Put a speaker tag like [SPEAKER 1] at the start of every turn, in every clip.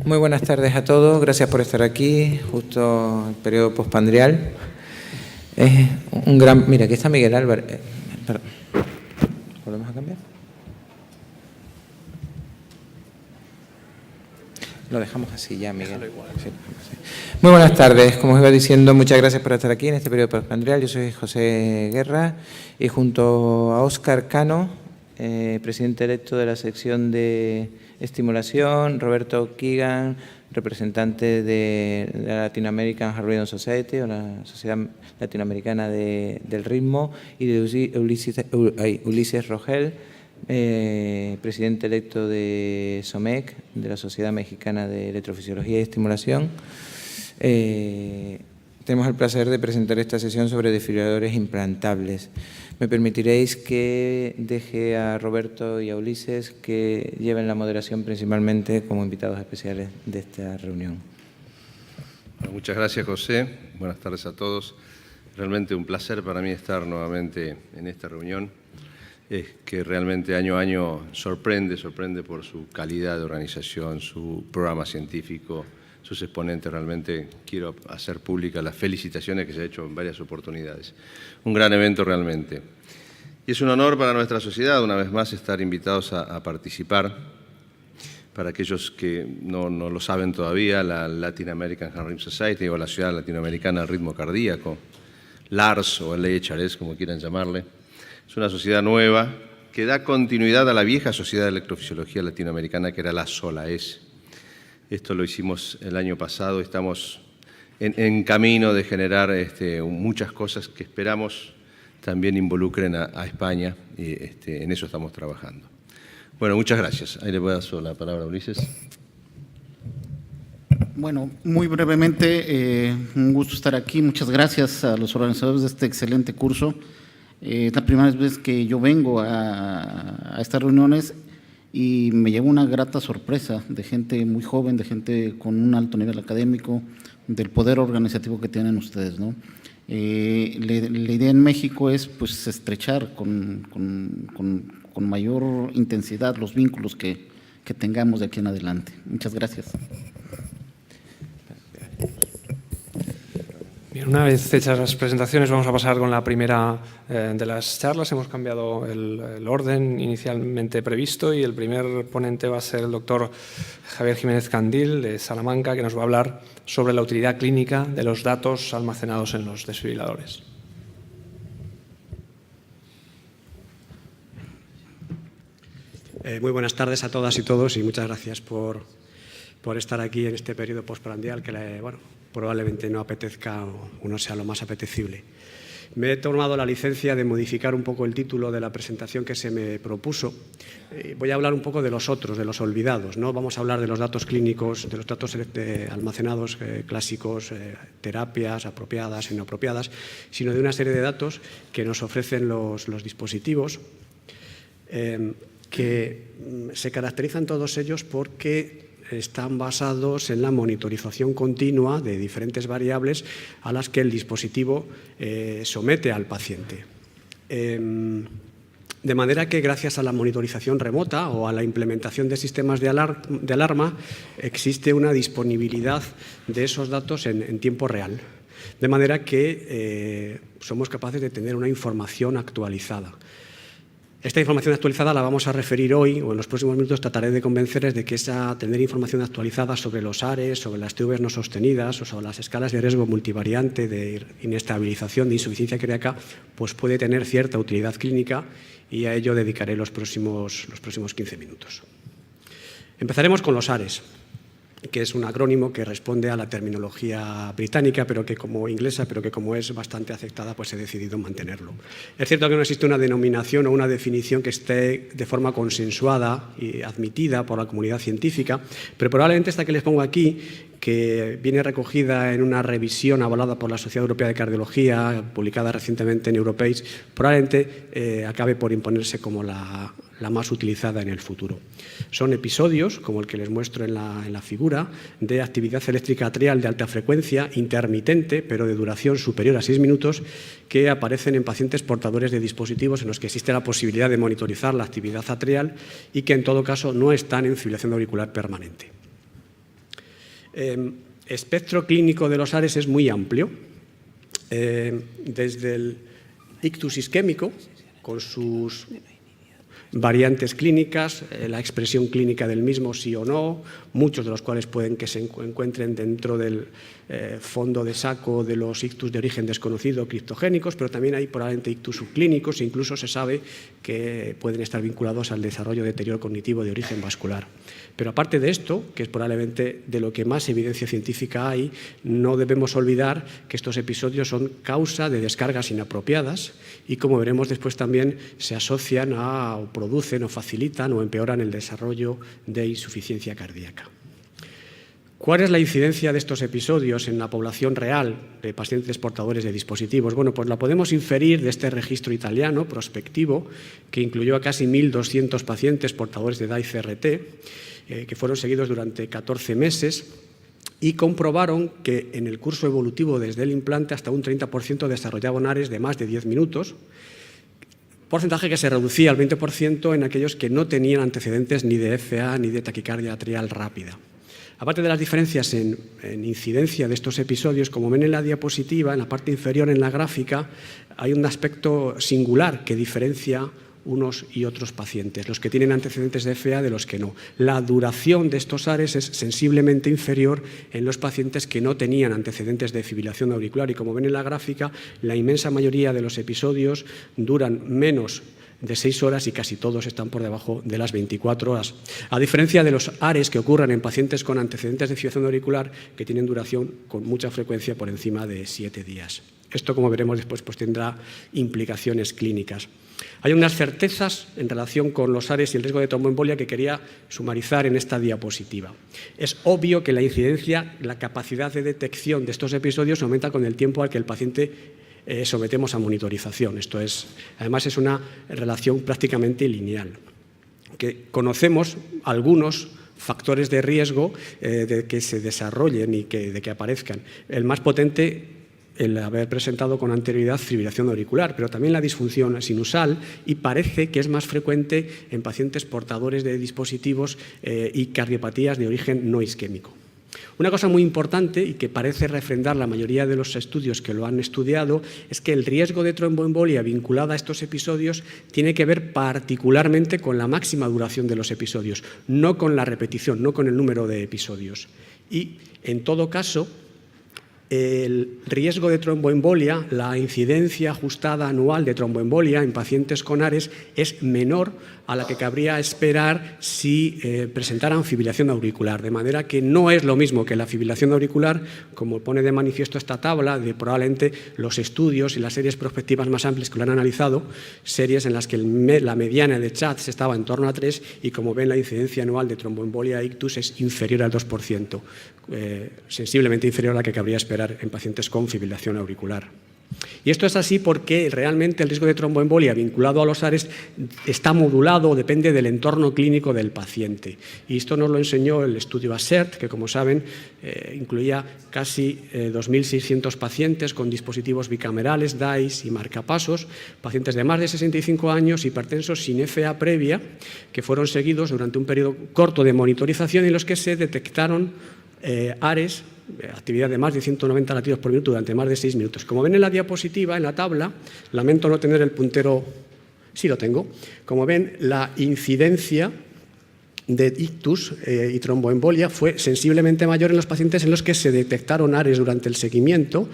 [SPEAKER 1] Muy buenas tardes a todos, gracias por estar aquí, justo en el periodo postpandrial. Es un gran... Mira, aquí está Miguel Álvarez. ¿Volvemos a cambiar? Lo dejamos así ya, Miguel. Sí. Muy buenas tardes, como os iba diciendo, muchas gracias por estar aquí en este periodo postpandrial. Yo soy José Guerra y junto a Óscar Cano, presidente electo de la sección de estimulación, Roberto Keegan, representante de la Latin American Heart Rhythm Society, o la Sociedad Latinoamericana del Ritmo, y de Ulises Rogel, presidente electo de SOMEC, de la Sociedad Mexicana de Electrofisiología y Estimulación. Tenemos el placer de presentar esta sesión sobre desfibriladores implantables. Me permitiréis que deje a Roberto y a Ulises que lleven la moderación principalmente como invitados especiales de esta reunión.
[SPEAKER 2] Bueno, muchas gracias, José. Buenas tardes a todos. Realmente un placer para mí estar nuevamente en esta reunión. Es que realmente año a año sorprende por su calidad de organización, su programa científico, sus exponentes. Realmente quiero hacer públicas las felicitaciones que se han hecho en varias oportunidades. Un gran evento realmente. Y es un honor para nuestra sociedad, una vez más, estar invitados a participar. Para aquellos que no lo saben todavía, la Latin American Heart Rhythm Society, o la Ciudad Latinoamericana del Ritmo Cardíaco, LARS o LHRS, como quieran llamarle, es una sociedad nueva que da continuidad a la vieja Sociedad de Electrofisiología Latinoamericana, que era la SOLAES. Esto lo hicimos el año pasado, estamos en camino de generar muchas cosas que esperamos también involucren a España, y en eso estamos trabajando. Bueno, muchas gracias. Ahí le voy a dar la palabra a Ulises.
[SPEAKER 3] Bueno, muy brevemente, un gusto estar aquí. Muchas gracias a los organizadores de este excelente curso. Es la primera vez que yo vengo a estas reuniones y me llevo una grata sorpresa de gente muy joven, de gente con un alto nivel académico, del poder organizativo que tienen ustedes, ¿no? La idea en México es pues estrechar con mayor intensidad los vínculos que tengamos de aquí en adelante. Muchas gracias.
[SPEAKER 4] Bien, una vez hechas las presentaciones, vamos a pasar con la primera de las charlas. Hemos cambiado el orden inicialmente previsto y el primer ponente va a ser el doctor Javier Jiménez Candil, de Salamanca, que nos va a hablar sobre la utilidad clínica de los datos almacenados en los desfibriladores.
[SPEAKER 5] Muy buenas tardes a todas y todos y muchas gracias por estar aquí en este periodo postprandial que probablemente no apetezca o no sea lo más apetecible. Me he tomado la licencia de modificar un poco el título de la presentación que se me propuso. Voy a hablar un poco de los otros, de los olvidados. No vamos a hablar de los datos clínicos, de los datos almacenados clásicos, terapias apropiadas, inapropiadas, sino de una serie de datos que nos ofrecen los dispositivos, que se caracterizan todos ellos porque están basados en la monitorización continua de diferentes variables a las que el dispositivo somete al paciente. De manera que gracias a la monitorización remota o a la implementación de sistemas de alarma existe una disponibilidad de esos datos en tiempo real. De manera que somos capaces de tener una información actualizada. Esta información actualizada la vamos a referir hoy, o en los próximos minutos trataré de convencerles de que tener información actualizada sobre los ARES, sobre las TVs no sostenidas o sobre las escalas de riesgo multivariante de inestabilización, de insuficiencia cardíaca, pues puede tener cierta utilidad clínica y a ello dedicaré los próximos 15 minutos. Empezaremos con los ARES, que es un acrónimo que responde a la terminología británica, inglesa, pero que como es bastante aceptada, pues he decidido mantenerlo. Es cierto que no existe una denominación o una definición que esté de forma consensuada y admitida por la comunidad científica, pero probablemente esta que les pongo aquí, que viene recogida en una revisión avalada por la Sociedad Europea de Cardiología, publicada recientemente en Europace, probablemente acabe por imponerse como la más utilizada en el futuro. Son episodios, como el que les muestro en la figura, de actividad eléctrica atrial de alta frecuencia, intermitente, pero de duración superior a 6 minutos, que aparecen en pacientes portadores de dispositivos en los que existe la posibilidad de monitorizar la actividad atrial y que en todo caso no están en fibrilación auricular permanente. espectro clínico de los ARES es muy amplio, desde el ictus isquémico, con sus variantes clínicas, la expresión clínica del mismo sí o no, muchos de los cuales pueden que se encuentren dentro del fondo de saco de los ictus de origen desconocido criptogénicos, pero también hay probablemente ictus subclínicos e incluso se sabe que pueden estar vinculados al desarrollo de deterioro cognitivo de origen vascular. Pero aparte de esto, que es probablemente de lo que más evidencia científica hay, no debemos olvidar que estos episodios son causa de descargas inapropiadas y, como veremos después, también se asocian a, o producen o facilitan o empeoran el desarrollo de insuficiencia cardíaca. ¿Cuál es la incidencia de estos episodios en la población real de pacientes portadores de dispositivos? Bueno, pues la podemos inferir de este registro italiano prospectivo que incluyó a casi 1.200 pacientes portadores de DAI-CRT que fueron seguidos durante 14 meses y comprobaron que en el curso evolutivo desde el implante hasta un 30% desarrollaban ARES de más de 10 minutos, porcentaje que se reducía al 20% en aquellos que no tenían antecedentes ni de FA ni de taquicardia atrial rápida. Aparte de las diferencias en incidencia de estos episodios, como ven en la diapositiva, en la parte inferior en la gráfica, hay un aspecto singular que diferencia unos y otros pacientes, los que tienen antecedentes de FA de los que no. La duración de estos ARES es sensiblemente inferior en los pacientes que no tenían antecedentes de fibrilación auricular y, como ven en la gráfica, la inmensa mayoría de los episodios duran menos de 6 horas y casi todos están por debajo de las 24 horas. A diferencia de los ARES que ocurren en pacientes con antecedentes de fibrilación auricular que tienen duración con mucha frecuencia por encima de 7 días. Esto, como veremos después, pues tendrá implicaciones clínicas. Hay unas certezas en relación con los ARES y el riesgo de tromboembolia que quería sumarizar en esta diapositiva. Es obvio que la incidencia, la capacidad de detección de estos episodios aumenta con el tiempo al que el paciente sometemos a monitorización. Esto es, además, es una relación prácticamente lineal. Que conocemos algunos factores de riesgo de que se desarrollen y de que aparezcan. El más potente, el haber presentado con anterioridad fibrilación auricular, pero también la disfunción sinusal, y parece que es más frecuente en pacientes portadores de dispositivos y cardiopatías de origen no isquémico. Una cosa muy importante y que parece refrendar la mayoría de los estudios que lo han estudiado es que el riesgo de tromboembolia vinculada a estos episodios tiene que ver particularmente con la máxima duración de los episodios, no con la repetición, no con el número de episodios. Y, en todo caso, el riesgo de tromboembolia, la incidencia ajustada anual de tromboembolia en pacientes con ARES es menor a la que cabría esperar si presentaran fibrilación auricular, de manera que no es lo mismo que la fibrilación auricular, como pone de manifiesto esta tabla, de probablemente los estudios y las series prospectivas más amplias que lo han analizado, series en las que la mediana de CHADS estaba en torno a 3 y, como ven, la incidencia anual de tromboembolia ictus es inferior al 2%, sensiblemente inferior a la que cabría esperar en pacientes con fibrilación auricular. Y esto es así porque realmente el riesgo de tromboembolia vinculado a los ARES está modulado o depende del entorno clínico del paciente. Y esto nos lo enseñó el estudio ASSERT, que, como saben, incluía casi 2.600 pacientes con dispositivos bicamerales, DAIs y marcapasos, pacientes de más de 65 años, hipertensos sin FA previa, que fueron seguidos durante un periodo corto de monitorización en los que se detectaron ARES, actividad de más de 190 latidos por minuto durante más de 6 minutos. Como ven en la diapositiva, en la tabla, lamento no tener el puntero, sí lo tengo, como ven, la incidencia de ictus y tromboembolia fue sensiblemente mayor en los pacientes en los que se detectaron ARES durante el seguimiento,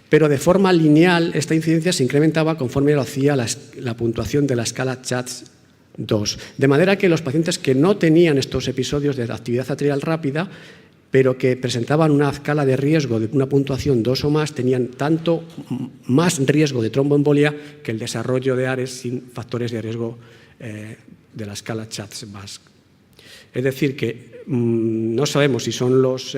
[SPEAKER 5] pero de forma lineal esta incidencia se incrementaba conforme lo hacía la puntuación de la escala CHADS-2. De manera que los pacientes que no tenían estos episodios de actividad atrial rápida, pero que presentaban una escala de riesgo de una puntuación 2 o más, tenían tanto más riesgo de tromboembolia que el desarrollo de ARES sin factores de riesgo de la escala CHADS-VASc. Es decir, que no sabemos si son los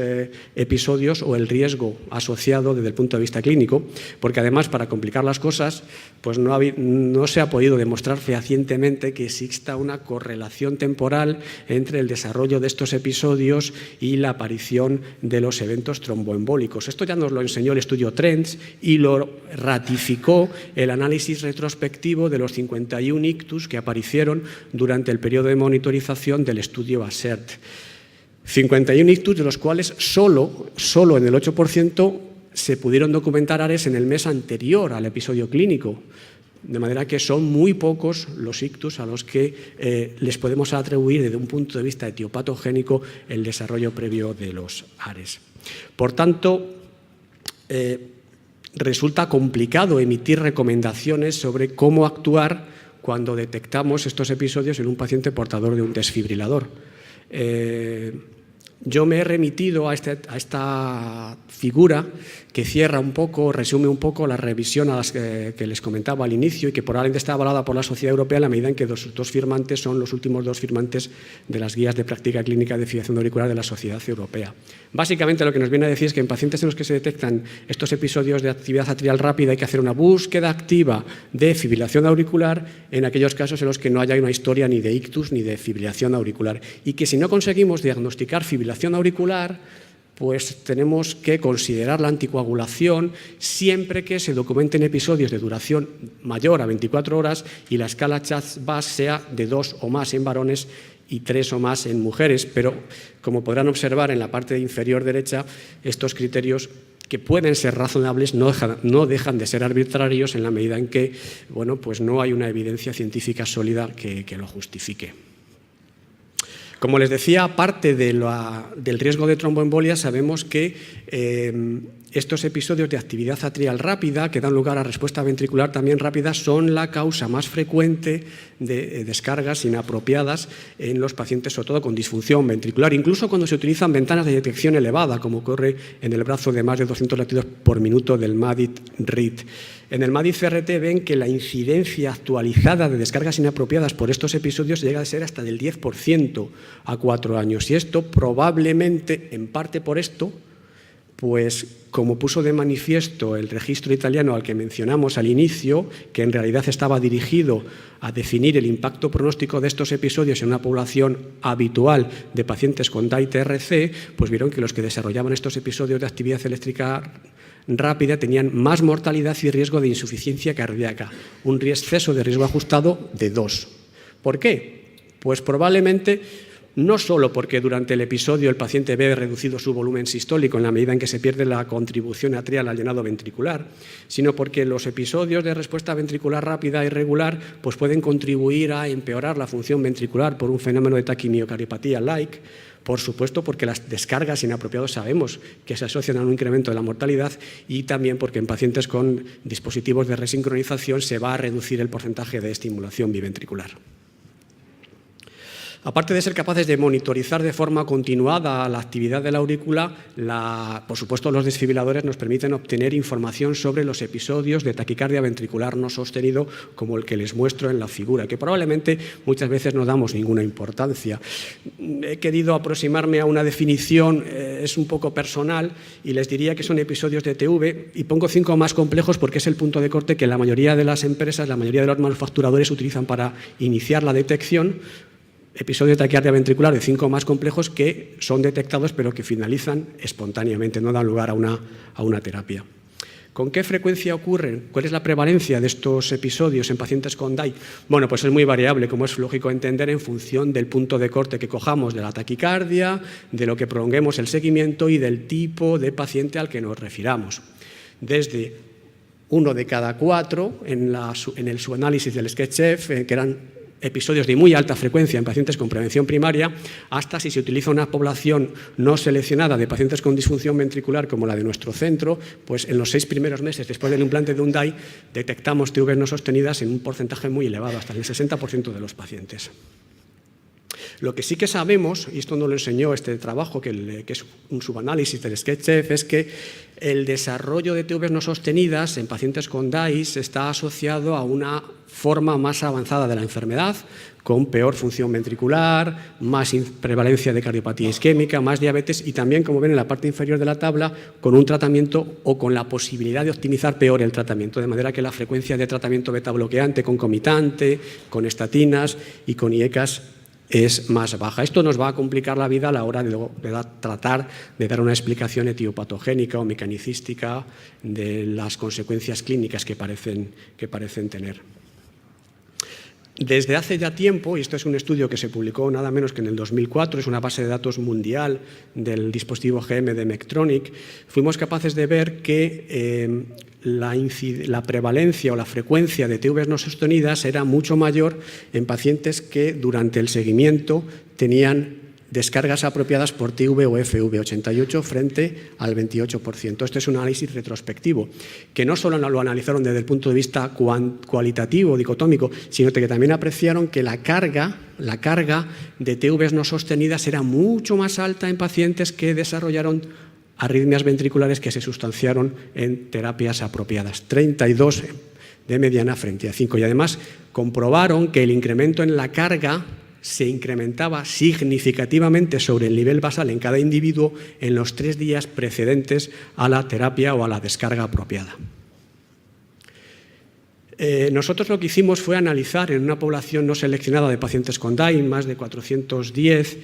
[SPEAKER 5] episodios o el riesgo asociado desde el punto de vista clínico, porque además, para complicar las cosas, pues no se ha podido demostrar fehacientemente que exista una correlación temporal entre el desarrollo de estos episodios y la aparición de los eventos tromboembólicos. Esto ya nos lo enseñó el estudio TRENDS y lo ratificó el análisis retrospectivo de los 51 ictus que aparecieron durante el periodo de monitorización del estudio ASSERT. 51 ictus, de los cuales solo en el 8% se pudieron documentar ARES en el mes anterior al episodio clínico. De manera que son muy pocos los ictus a los que les podemos atribuir desde un punto de vista etiopatogénico el desarrollo previo de los ARES. Por tanto, resulta complicado emitir recomendaciones sobre cómo actuar cuando detectamos estos episodios en un paciente portador de un desfibrilador. Yo me he remitido a esta figura que cierra un poco, resume un poco la revisión a las que les comentaba al inicio y que probablemente está avalada por la Sociedad Europea en la medida en que sus dos firmantes son los últimos dos firmantes de las guías de práctica clínica de fibrilación auricular de la Sociedad Europea. Básicamente lo que nos viene a decir es que en pacientes en los que se detectan estos episodios de actividad atrial rápida hay que hacer una búsqueda activa de fibrilación auricular en aquellos casos en los que no haya una historia ni de ictus ni de fibrilación auricular, y que si no conseguimos diagnosticar fibrilación auricular, pues tenemos que considerar la anticoagulación siempre que se documenten episodios de duración mayor a 24 horas y la escala CHADS-VAS sea de 2 o más en varones y 3 o más en mujeres. Pero, como podrán observar en la parte inferior derecha, estos criterios, que pueden ser razonables, no dejan de ser arbitrarios en la medida en que pues no hay una evidencia científica sólida que lo justifique. Como les decía, aparte del riesgo de tromboembolia, sabemos que estos episodios de actividad atrial rápida, que dan lugar a respuesta ventricular también rápida, son la causa más frecuente de descargas inapropiadas en los pacientes, sobre todo con disfunción ventricular, incluso cuando se utilizan ventanas de detección elevada, como ocurre en el brazo de más de 200 latidos por minuto del MADIT-RIT. En el MADIT-CRT ven que la incidencia actualizada de descargas inapropiadas por estos episodios llega a ser hasta del 10% a 4 años. Y esto probablemente, en parte por esto, pues como puso de manifiesto el registro italiano al que mencionamos al inicio, que en realidad estaba dirigido a definir el impacto pronóstico de estos episodios en una población habitual de pacientes con DAI-TRC, pues vieron que los que desarrollaban estos episodios de actividad eléctrica rápida tenían más mortalidad y riesgo de insuficiencia cardíaca, un exceso de riesgo ajustado de 2. ¿Por qué? Pues probablemente no solo porque durante el episodio el paciente ve reducido su volumen sistólico en la medida en que se pierde la contribución atrial al llenado ventricular, sino porque los episodios de respuesta ventricular rápida irregular pues pueden contribuir a empeorar la función ventricular por un fenómeno de taquimiocardiopatía like. Por supuesto, porque las descargas inapropiadas sabemos que se asocian a un incremento de la mortalidad, y también porque en pacientes con dispositivos de resincronización se va a reducir el porcentaje de estimulación biventricular. Aparte de ser capaces de monitorizar de forma continuada la actividad de la aurícula, por supuesto los desfibriladores nos permiten obtener información sobre los episodios de taquicardia ventricular no sostenido, como el que les muestro en la figura, que probablemente muchas veces no damos ninguna importancia. He querido aproximarme a una definición, es un poco personal, y les diría que son episodios de TV, y pongo 5 más complejos porque es el punto de corte que la mayoría de las empresas, la mayoría de los manufacturadores utilizan para iniciar la detección. Episodios de taquicardia ventricular de 5 más complejos que son detectados pero que finalizan espontáneamente, no dan lugar a una terapia. ¿Con qué frecuencia ocurren? ¿Cuál es la prevalencia de estos episodios en pacientes con DAI? Bueno, pues es muy variable, como es lógico entender, en función del punto de corte que cojamos de la taquicardia, de lo que prolonguemos el seguimiento y del tipo de paciente al que nos refiramos. Desde 1 de cada 4 en el subanálisis del SketchF, que eran episodios de muy alta frecuencia en pacientes con prevención primaria, hasta si se utiliza una población no seleccionada de pacientes con disfunción ventricular como la de nuestro centro, pues en los 6 primeros meses después del implante de un DAI detectamos TVs no sostenidas en un porcentaje muy elevado, hasta el 60% de los pacientes. Lo que sí que sabemos, y esto nos lo enseñó este trabajo, que es un subanálisis del SketchF, es que el desarrollo de TVs no sostenidas en pacientes con DAIs está asociado a una forma más avanzada de la enfermedad, con peor función ventricular, más prevalencia de cardiopatía isquémica, más diabetes y también, como ven en la parte inferior de la tabla, con un tratamiento o con la posibilidad de optimizar peor el tratamiento, de manera que la frecuencia de tratamiento beta bloqueante concomitante, con estatinas y con IECAS es más baja. Esto nos va a complicar la vida a la hora de tratar de dar una explicación etiopatogénica o mecanicística de las consecuencias clínicas que parecen tener. Desde hace ya tiempo, y esto es un estudio que se publicó nada menos que en el 2004, es una base de datos mundial del dispositivo GM de Medtronic, fuimos capaces de ver que la prevalencia o la frecuencia de TVs no sostenidas era mucho mayor en pacientes que durante el seguimiento tenían descargas apropiadas por TV o FV, 88 frente al 28%. Este es un análisis retrospectivo, que no solo lo analizaron desde el punto de vista cualitativo, dicotómico, sino que también apreciaron que la carga de TVs no sostenidas era mucho más alta en pacientes que desarrollaron arritmias ventriculares que se sustanciaron en terapias apropiadas, 32 de mediana frente a 5. Y además comprobaron que el incremento en la carga se incrementaba significativamente sobre el nivel basal en cada individuo en los 3 días precedentes a la terapia o a la descarga apropiada. Nosotros lo que hicimos fue analizar en una población no seleccionada de pacientes con DAIN, más de 410,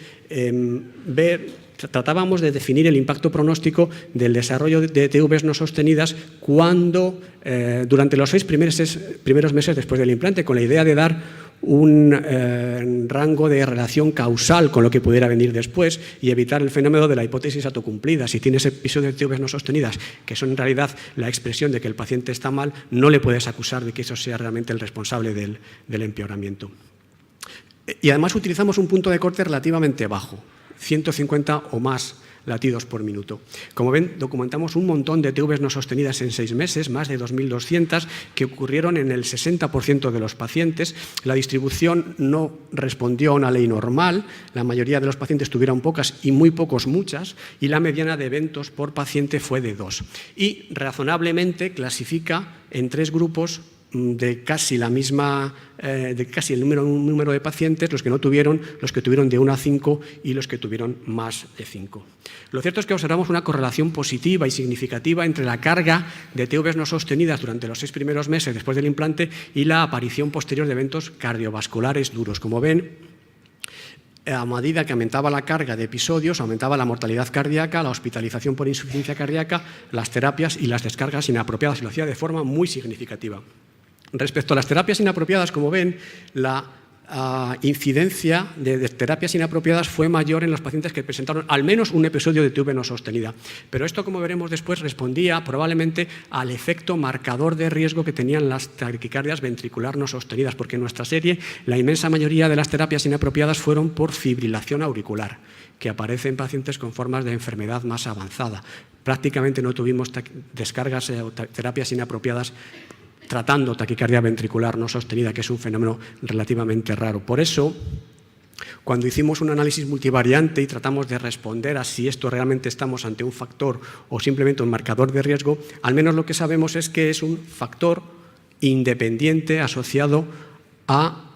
[SPEAKER 5] tratábamos de definir el impacto pronóstico del desarrollo de TVs no sostenidas durante los 6 primeros meses después del implante, con la idea de dar un rango de relación causal con lo que pudiera venir después y evitar el fenómeno de la hipótesis autocumplida. Si tienes episodios de TVs no sostenidas, que son en realidad la expresión de que el paciente está mal, no le puedes acusar de que eso sea realmente el responsable del empeoramiento. Y además utilizamos un punto de corte relativamente bajo, 150 o más latidos por minuto. Como ven, documentamos un montón de TVs no sostenidas en 6 meses, más de 2.200, que ocurrieron en el 60% de los pacientes. La distribución no respondió a una ley normal, la mayoría de los pacientes tuvieron pocas y muy pocos muchas, y la mediana de eventos por paciente fue de 2. Y razonablemente clasifica en 3 grupos de casi el número de pacientes, los que no tuvieron, los que tuvieron de 1 a 5 y los que tuvieron más de 5. Lo cierto es que observamos una correlación positiva y significativa entre la carga de TVs no sostenidas durante los 6 primeros meses después del implante y la aparición posterior de eventos cardiovasculares duros. Como ven, a medida que aumentaba la carga de episodios, aumentaba la mortalidad cardíaca, la hospitalización por insuficiencia cardíaca, las terapias y las descargas inapropiadas, y lo hacía de forma muy significativa. Respecto a las terapias inapropiadas, como ven, la incidencia de terapias inapropiadas fue mayor en los pacientes que presentaron al menos un episodio de TV no sostenida. Pero esto, como veremos después, respondía probablemente al efecto marcador de riesgo que tenían las taquicardias ventricular no sostenidas, porque en nuestra serie la inmensa mayoría de las terapias inapropiadas fueron por fibrilación auricular, que aparece en pacientes con formas de enfermedad más avanzada. Prácticamente no tuvimos descargas o terapias inapropiadas tratando taquicardia ventricular no sostenida, que es un fenómeno relativamente raro. Por eso, cuando hicimos un análisis multivariante y tratamos de responder a si esto realmente estamos ante un factor o simplemente un marcador de riesgo, al menos lo que sabemos es que es un factor independiente asociado a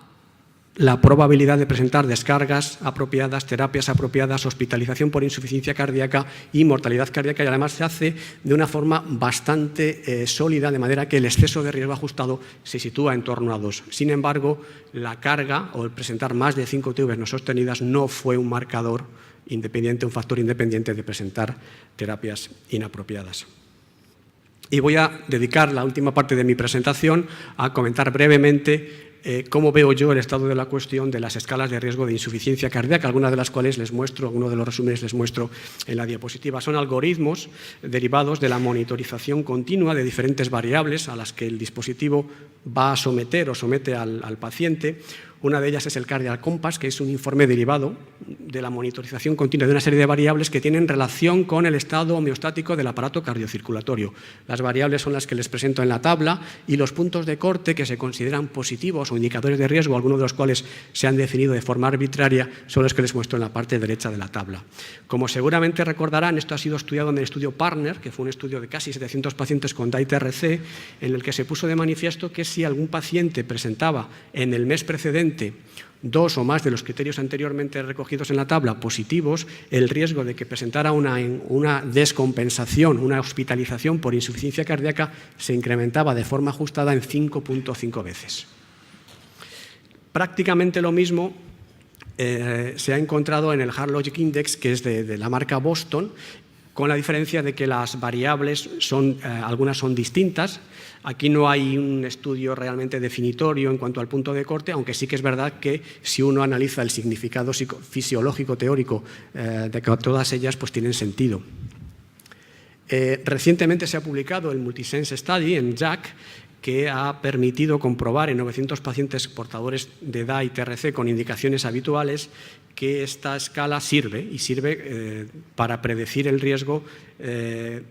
[SPEAKER 5] la probabilidad de presentar descargas apropiadas, terapias apropiadas, hospitalización por insuficiencia cardíaca y mortalidad cardíaca, y además se hace de una forma bastante sólida, de manera que el exceso de riesgo ajustado se sitúa en torno a 2. Sin embargo, la carga o el presentar más de 5 TVs no sostenidas no fue un marcador independiente, un factor independiente de presentar terapias inapropiadas. Y voy a dedicar la última parte de mi presentación a comentar brevemente cómo veo yo el estado de la cuestión de las escalas de riesgo de insuficiencia cardíaca, algunas de las cuales les muestro, algunos de los resúmenes les muestro en la diapositiva. Son algoritmos derivados de la monitorización continua de diferentes variables a las que el dispositivo va a someter o somete al paciente. Una de ellas es el Cardiac Compass, que es un informe derivado de la monitorización continua de una serie de variables que tienen relación con el estado homeostático del aparato cardiocirculatorio. Las variables son las que les presento en la tabla, y los puntos de corte que se consideran positivos o indicadores de riesgo, algunos de los cuales se han definido de forma arbitraria, son los que les muestro en la parte derecha de la tabla. Como seguramente recordarán, esto ha sido estudiado en el estudio Partner, que fue un estudio de casi 700 pacientes con DAIT-RC, en el que se puso de manifiesto que si algún paciente presentaba en el mes precedente 2 o más de los criterios anteriormente recogidos en la tabla positivos, el riesgo de que presentara una descompensación, una hospitalización por insuficiencia cardíaca, se incrementaba de forma ajustada en 5.5 veces. Prácticamente lo mismo se ha encontrado en el Heart Logic Index, que es de la marca Boston, con la diferencia de que las variables algunas son distintas. Aquí no hay un estudio realmente definitorio en cuanto al punto de corte, aunque sí que es verdad que si uno analiza el significado fisiológico teórico de que todas ellas pues tienen sentido. Recientemente se ha publicado el Multisense Study en JACC, que ha permitido comprobar en 900 pacientes portadores de DA y TRC con indicaciones habituales que esta escala sirve para predecir el riesgo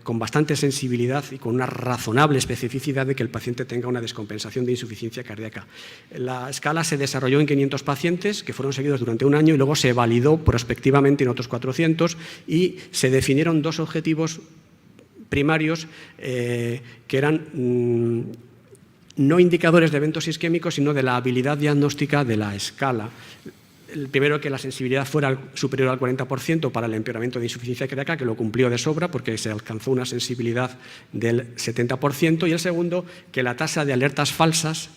[SPEAKER 5] con bastante sensibilidad y con una razonable especificidad de que el paciente tenga una descompensación de insuficiencia cardíaca. La escala se desarrolló en 500 pacientes que fueron seguidos durante un año y luego se validó prospectivamente en otros 400 y se definieron dos objetivos primarios que eran no indicadores de eventos isquémicos, sino de la habilidad diagnóstica de la escala. El primero, que la sensibilidad fuera superior al 40% para el empeoramiento de insuficiencia cardíaca, que lo cumplió de sobra porque se alcanzó una sensibilidad del 70%, y el segundo, que la tasa de alertas falsas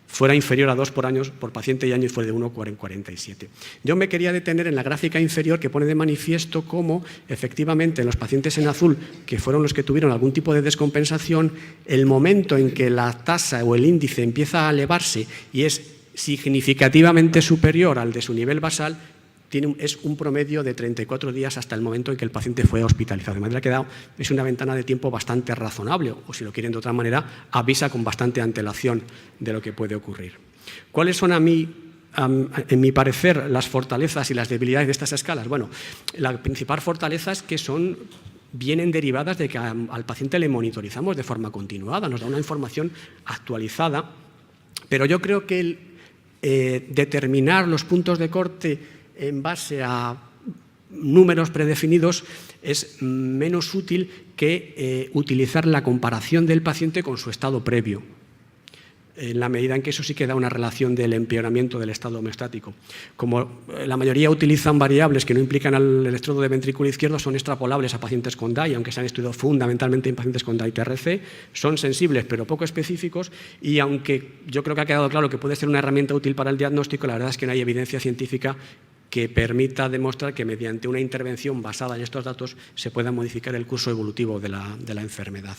[SPEAKER 5] fuera inferior a 2 por año por paciente y año y fue de 1,47. Yo me quería detener en la gráfica inferior, que pone de manifiesto cómo efectivamente en los pacientes en azul, que fueron los que tuvieron algún tipo de descompensación, el momento en que la tasa o el índice empieza a elevarse y es significativamente superior al de su nivel basal, es un promedio de 34 días hasta el momento en que el paciente fue hospitalizado. De manera que es una ventana de tiempo bastante razonable, o si lo quieren de otra manera, avisa con bastante antelación de lo que puede ocurrir. ¿Cuáles son en mi parecer, las fortalezas y las debilidades de estas escalas? Bueno, la principal fortaleza es que vienen derivadas de que al paciente le monitorizamos de forma continuada, nos da una información actualizada, pero yo creo que determinar los puntos de corte en base a números predefinidos es menos útil que utilizar la comparación del paciente con su estado previo, en la medida en que eso sí que da una relación del empeoramiento del estado homeostático. Como la mayoría utilizan variables que no implican al electrodo de ventrículo izquierdo, son extrapolables a pacientes con DA, y aunque se han estudiado fundamentalmente en pacientes con DA y TRC, son sensibles pero poco específicos, y aunque yo creo que ha quedado claro que puede ser una herramienta útil para el diagnóstico, la verdad es que no hay evidencia científica que permita demostrar que mediante una intervención basada en estos datos se pueda modificar el curso evolutivo de la enfermedad.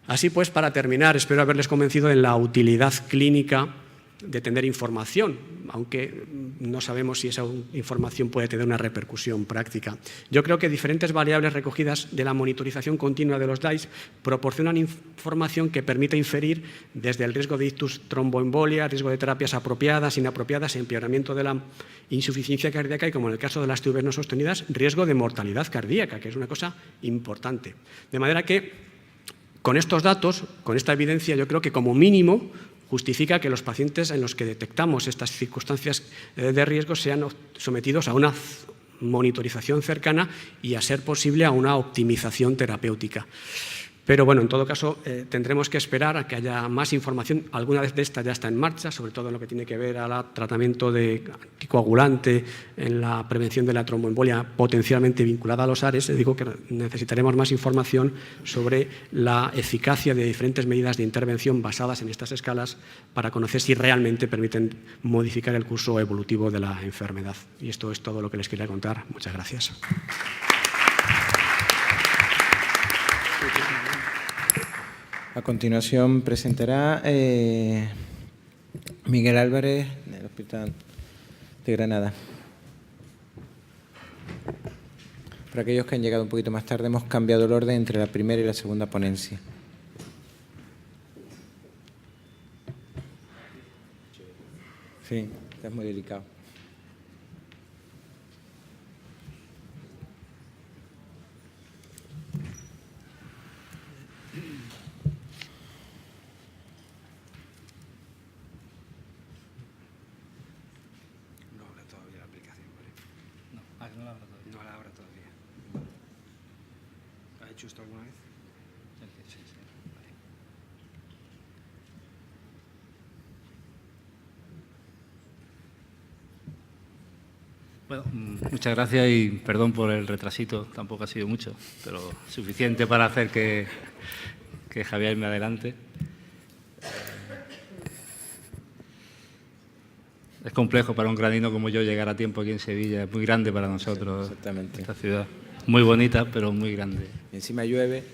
[SPEAKER 5] Así pues, para terminar, espero haberles convencido en la utilidad clínica de tener información, aunque no sabemos si esa información puede tener una repercusión práctica. Yo creo que diferentes variables recogidas de la monitorización continua de los DAIs proporcionan información que permite inferir desde el riesgo de ictus tromboembolia, riesgo de terapias apropiadas, inapropiadas, empeoramiento de la insuficiencia cardíaca y, como en el caso de las TVs no sostenidas, riesgo de mortalidad cardíaca, que es una cosa importante. De manera que, con estos datos, con esta evidencia, yo creo que como mínimo justifica que los pacientes en los que detectamos estas circunstancias de riesgo sean sometidos a una monitorización cercana y, a ser posible, a una optimización terapéutica. Pero bueno, en todo caso, tendremos que esperar a que haya más información. Alguna de estas ya está en marcha, sobre todo en lo que tiene que ver al tratamiento de anticoagulante, en la prevención de la tromboembolia potencialmente vinculada a los ARES. Digo que necesitaremos más información sobre la eficacia de diferentes medidas de intervención basadas en estas escalas para conocer si realmente permiten modificar el curso evolutivo de la enfermedad. Y esto es todo lo que les quería contar. Muchas gracias.
[SPEAKER 1] A continuación presentará Miguel Álvarez, del Hospital de Granada. Para aquellos que han llegado un poquito más tarde, hemos cambiado el orden entre la primera y la segunda ponencia. Sí, es muy delicado.
[SPEAKER 4] ¿Esto alguna vez? Sí.
[SPEAKER 6] Bueno, muchas gracias y perdón por el retrasito, tampoco ha sido mucho, pero suficiente para hacer que Javier me adelante. Es complejo para un granadino como yo llegar a tiempo aquí en Sevilla, es muy grande para nosotros.
[SPEAKER 1] Exactamente.
[SPEAKER 6] Esta ciudad. Muy bonita, pero muy grande.
[SPEAKER 1] Y encima llueve.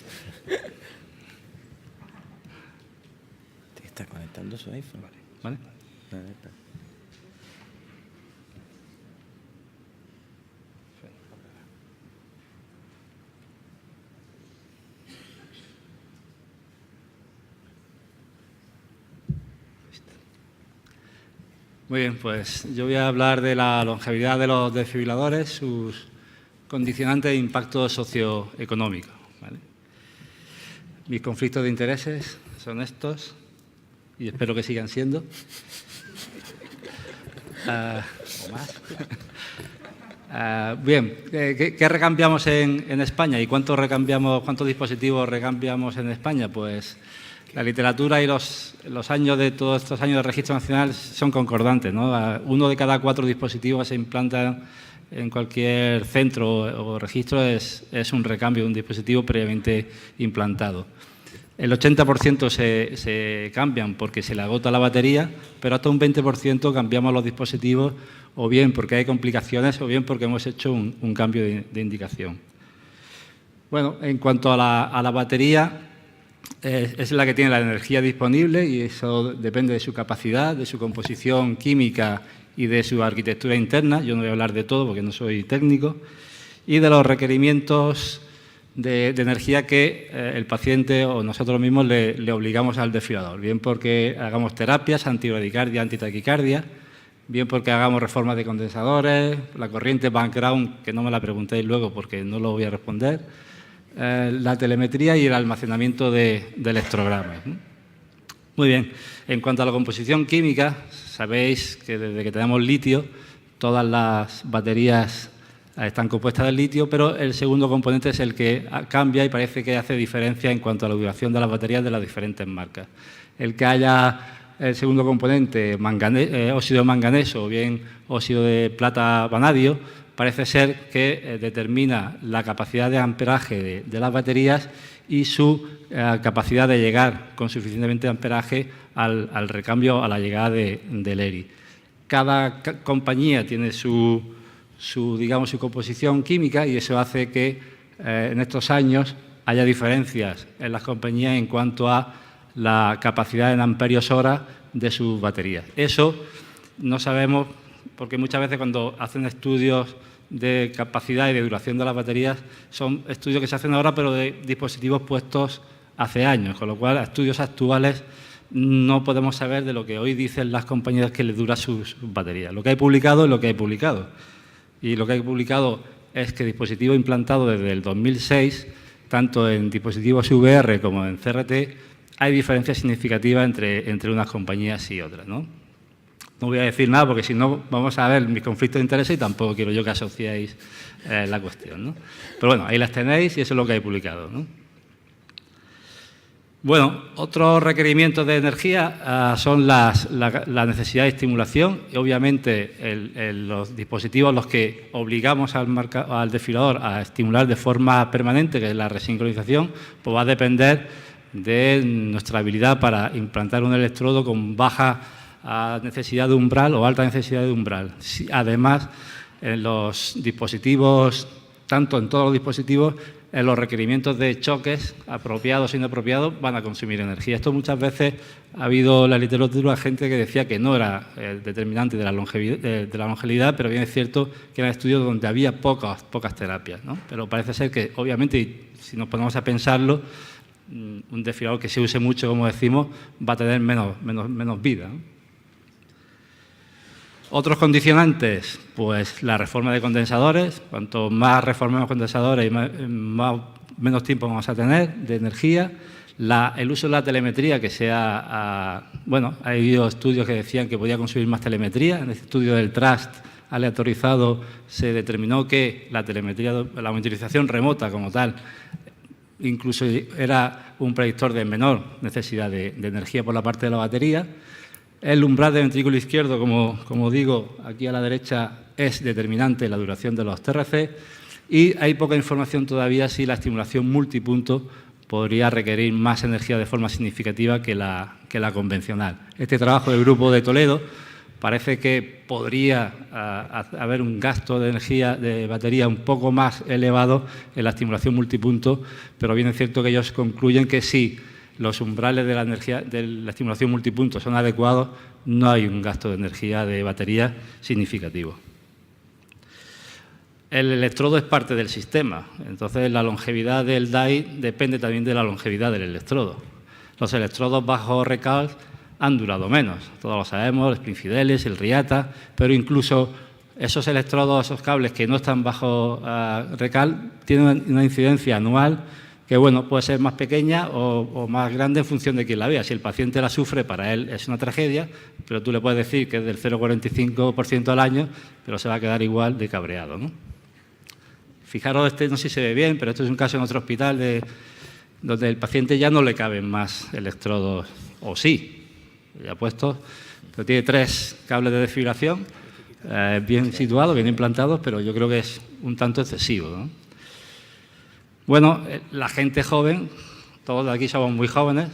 [SPEAKER 1] Conectando su iPhone.
[SPEAKER 6] ¿Vale? Muy bien, pues yo voy a hablar de la longevidad de los desfibriladores, sus condicionantes de impacto socioeconómico. ¿Vale? Mis conflictos de intereses son estos y espero que sigan siendo. ¿O más? Bien, ¿qué recambiamos en España y cuántos dispositivos recambiamos en España? Pues la literatura y los años de todos estos años de registro nacional son concordantes, ¿no? 1 de cada 4 dispositivos que se implantan en cualquier centro o registro es un recambio de un dispositivo previamente implantado. El 80% se cambian porque se le agota la batería, pero hasta un 20% cambiamos los dispositivos o bien porque hay complicaciones o bien porque hemos hecho un cambio de indicación. Bueno, en cuanto a la batería, es la que tiene la energía disponible y eso depende de su capacidad, de su composición química y de su arquitectura interna. Yo no voy a hablar de todo porque no soy técnico. Y de los requerimientos de energía que el paciente o nosotros mismos le obligamos al desfibrilador. Bien porque hagamos terapias, antibradicardia, antitaquicardia, bien porque hagamos reformas de condensadores, la corriente background, que no me la preguntéis luego porque no lo voy a responder, la telemetría y el almacenamiento de electrogramas. Muy bien, en cuanto a la composición química, sabéis que desde que tenemos litio, todas las baterías están compuestas de litio, pero el segundo componente es el que cambia y parece que hace diferencia en cuanto a la duración de las baterías de las diferentes marcas. El que haya el segundo componente, óxido de manganeso o bien óxido de plata vanadio, parece ser que determina la capacidad de amperaje de las baterías y su capacidad de llegar con suficientemente amperaje al recambio, a la llegada del ERI. Cada compañía tiene su composición química y eso hace que en estos años haya diferencias en las compañías en cuanto a la capacidad en amperios hora de sus baterías. Eso no sabemos porque muchas veces cuando hacen estudios de capacidad y de duración de las baterías son estudios que se hacen ahora pero de dispositivos puestos hace años, con lo cual a estudios actuales no podemos saber de lo que hoy dicen las compañías que les dura sus baterías. Lo que hay publicado es lo que hay publicado. Y lo que hay publicado es que dispositivos implantados desde el 2006, tanto en dispositivos VR como en CRT, hay diferencias significativas entre unas compañías y otras, ¿no? No voy a decir nada porque si no vamos a ver mis conflictos de interés y tampoco quiero yo que asociéis la cuestión, ¿no? Pero bueno, ahí las tenéis y eso es lo que hay publicado, ¿no? Bueno, otros requerimientos de energía son la necesidad de estimulación y obviamente los dispositivos los que obligamos al desfibrilador a estimular de forma permanente, que es la resincronización, pues va a depender de nuestra habilidad para implantar un electrodo con baja necesidad de umbral o alta necesidad de umbral. Además, en los dispositivos, tanto en todos los dispositivos, en los requerimientos de choques apropiados e inapropiados van a consumir energía. Esto muchas veces ha habido en la literatura gente que decía que no era determinante de la longevidad, pero bien es cierto que eran estudios donde había pocas terapias, ¿no? Pero parece ser que, obviamente, si nos ponemos a pensarlo, un desfibrilador que se use mucho, como decimos, va a tener menos vida, ¿no? Otros condicionantes, pues la reforma de condensadores. Cuanto más reformemos condensadores, menos tiempo vamos a tener de energía. El uso de la telemetría, que sea... bueno, ha habido estudios que decían que podía consumir más telemetría. En este estudio del TRUST aleatorizado se determinó que la telemetría, la monitorización remota como tal, incluso era un predictor de menor necesidad de energía por la parte de la batería. El umbral de ventrículo izquierdo, como digo, aquí a la derecha, es determinante en la duración de los TRC y hay poca información todavía si la estimulación multipunto podría requerir más energía de forma significativa que la convencional. Este trabajo del Grupo de Toledo parece que podría haber un gasto de energía de batería un poco más elevado en la estimulación multipunto, pero bien es cierto que ellos concluyen que si los umbrales de la energía, de la estimulación multipunto son adecuados, no hay un gasto de energía de batería significativo. El electrodo es parte del sistema, entonces la longevidad del DAI depende también de la longevidad del electrodo. Los electrodos bajo recal han durado menos, todos lo sabemos, el Spring Fidelis, el Riata, pero incluso esos electrodos, esos cables que no están bajo recal, tienen una incidencia anual que, bueno, puede ser más pequeña o más grande en función de quién la vea. Si el paciente la sufre, para él es una tragedia, pero tú le puedes decir que es del 0,45% al año, pero se va a quedar igual de cabreado, ¿no? Fijaros, no sé si se ve bien, pero esto es un caso en otro hospital donde el paciente ya no le caben más electrodos, o sí, ya puestos, pero tiene 3 cables de desfibrilación, bien situados, bien implantados, pero yo creo que es un tanto excesivo, ¿no? Bueno, la gente joven, todos de aquí somos muy jóvenes,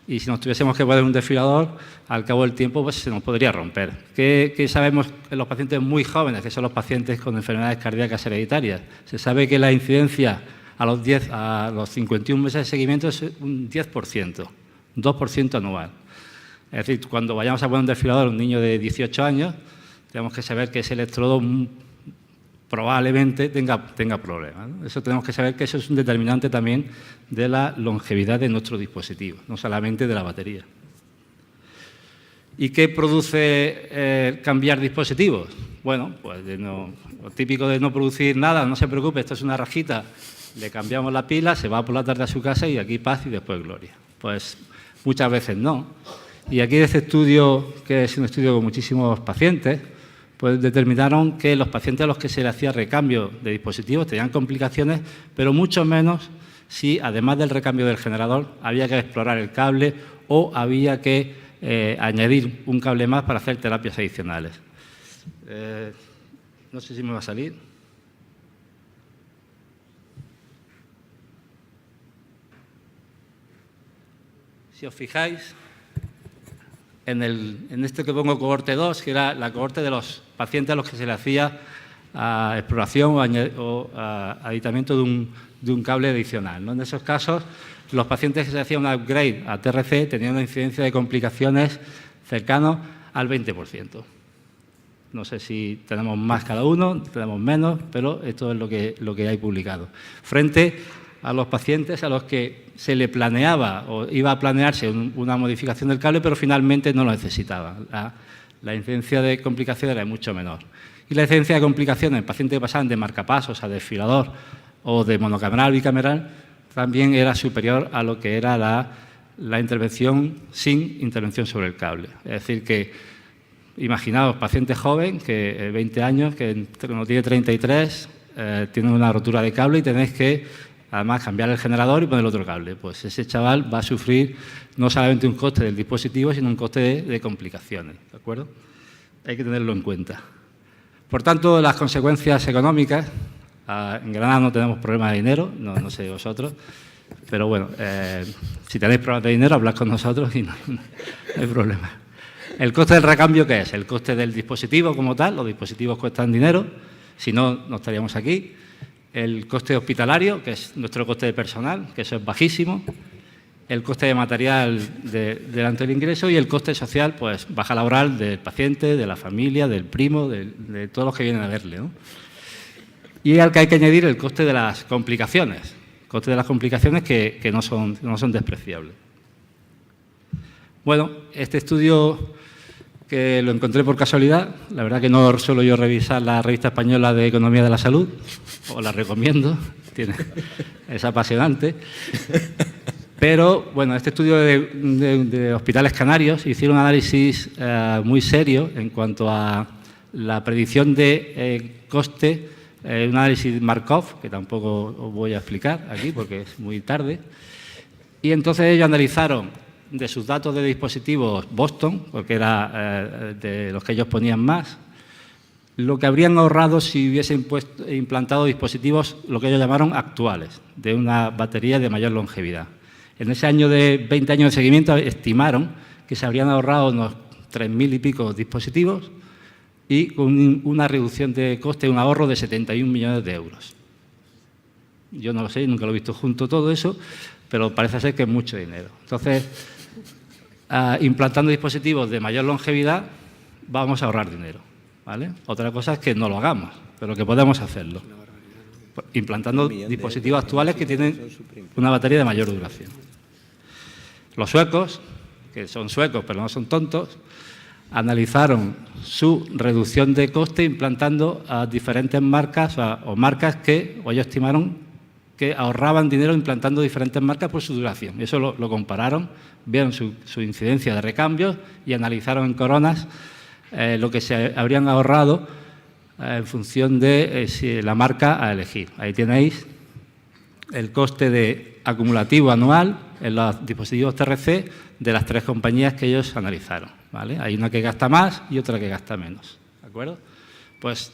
[SPEAKER 6] y si nos tuviésemos que poner un desfibrilador, al cabo del tiempo pues se nos podría romper. ¿Qué sabemos en los pacientes muy jóvenes, que son los pacientes con enfermedades cardíacas hereditarias? Se sabe que la incidencia a los 51 meses de seguimiento es un 10%, 2% anual. Es decir, cuando vayamos a poner un desfibrilador a un niño de 18 años, tenemos que saber que ese electrodo probablemente tenga problemas, ¿no? Eso tenemos que saber que eso es un determinante también de la longevidad de nuestro dispositivo, no solamente de la batería. ¿Y qué produce cambiar dispositivos? Bueno, pues lo típico de no producir nada, no se preocupe, esto es una rajita, le cambiamos la pila, se va por la tarde a su casa y aquí paz y después gloria. Pues muchas veces no. Y aquí de este estudio, que es un estudio con muchísimos pacientes, pues determinaron que los pacientes a los que se le hacía recambio de dispositivos tenían complicaciones, pero mucho menos si, además del recambio del generador, había que explorar el cable o había que añadir un cable más para hacer terapias adicionales. No sé si me va a salir. Si os fijáis, en este que pongo cohorte 2, que era la cohorte de los pacientes a los que se le hacía exploración o aditamiento de un cable adicional, ¿no? En esos casos, los pacientes que se hacían un upgrade a TRC tenían una incidencia de complicaciones cercano al 20%. No sé si tenemos más cada uno, tenemos menos, pero esto es lo que hay publicado. Frente a los pacientes a los que se le planeaba o iba a planearse una modificación del cable, pero finalmente no lo necesitaban. La incidencia de complicaciones era mucho menor. Y la incidencia de complicaciones en pacientes que pasaban de marcapasos a desfibrilador o de monocameral a bicameral también era superior a lo que era la intervención sin intervención sobre el cable. Es decir, que imaginaos, paciente joven, que 20 años, que no tiene 33, tiene una rotura de cable y tenéis que además cambiar el generador y poner otro cable. Pues ese chaval va a sufrir no solamente un coste del dispositivo, sino un coste de complicaciones, ¿de acuerdo? Hay que tenerlo en cuenta. Por tanto, las consecuencias económicas, en Granada no tenemos problemas de dinero, no sé vosotros, pero bueno, si tenéis problemas de dinero, hablad con nosotros y no hay problema. ¿El coste del recambio qué es? El coste del dispositivo como tal, los dispositivos cuestan dinero, si no, no estaríamos aquí. El coste hospitalario, que es nuestro coste de personal, que eso es bajísimo. El coste de material delante del ingreso y el coste social, pues baja laboral del paciente, de la familia, del primo, de todos los que vienen a verle, ¿no? Y al que hay que añadir el coste de las complicaciones. Coste de las complicaciones que no son despreciables. Bueno, este estudio que lo encontré por casualidad, la verdad que no suelo yo revisar la revista española de Economía de la Salud, os la recomiendo, es apasionante, pero bueno, este estudio de hospitales canarios hicieron un análisis muy serio en cuanto a la predicción de coste, un análisis Markov, que tampoco os voy a explicar aquí porque es muy tarde, y entonces ellos analizaron de sus datos de dispositivos Boston, porque era de los que ellos ponían más, lo que habrían ahorrado si hubiesen implantado dispositivos, lo que ellos llamaron actuales, de una batería de mayor longevidad. En ese año de 20 años de seguimiento estimaron que se habrían ahorrado unos 3.000 y pico dispositivos y con una reducción de coste, un ahorro de 71 millones de euros. Yo no lo sé, nunca lo he visto junto todo eso, pero parece ser que es mucho dinero. Entonces, implantando dispositivos de mayor longevidad, vamos a ahorrar dinero, ¿vale? Otra cosa es que no lo hagamos, pero que podemos hacerlo, implantando dispositivos actuales que tienen una batería de mayor duración. Los suecos, que son suecos pero no son tontos, analizaron su reducción de coste implantando a diferentes marcas o marcas que ellos estimaron que ahorraban dinero implantando diferentes marcas por su duración. Y eso lo compararon, vieron su incidencia de recambios y analizaron en coronas lo que se habrían ahorrado en función de la marca a elegir. Ahí tenéis el coste acumulativo anual en los dispositivos TRC de las 3 compañías que ellos analizaron, ¿vale? Hay una que gasta más y otra que gasta menos, ¿de acuerdo? Pues,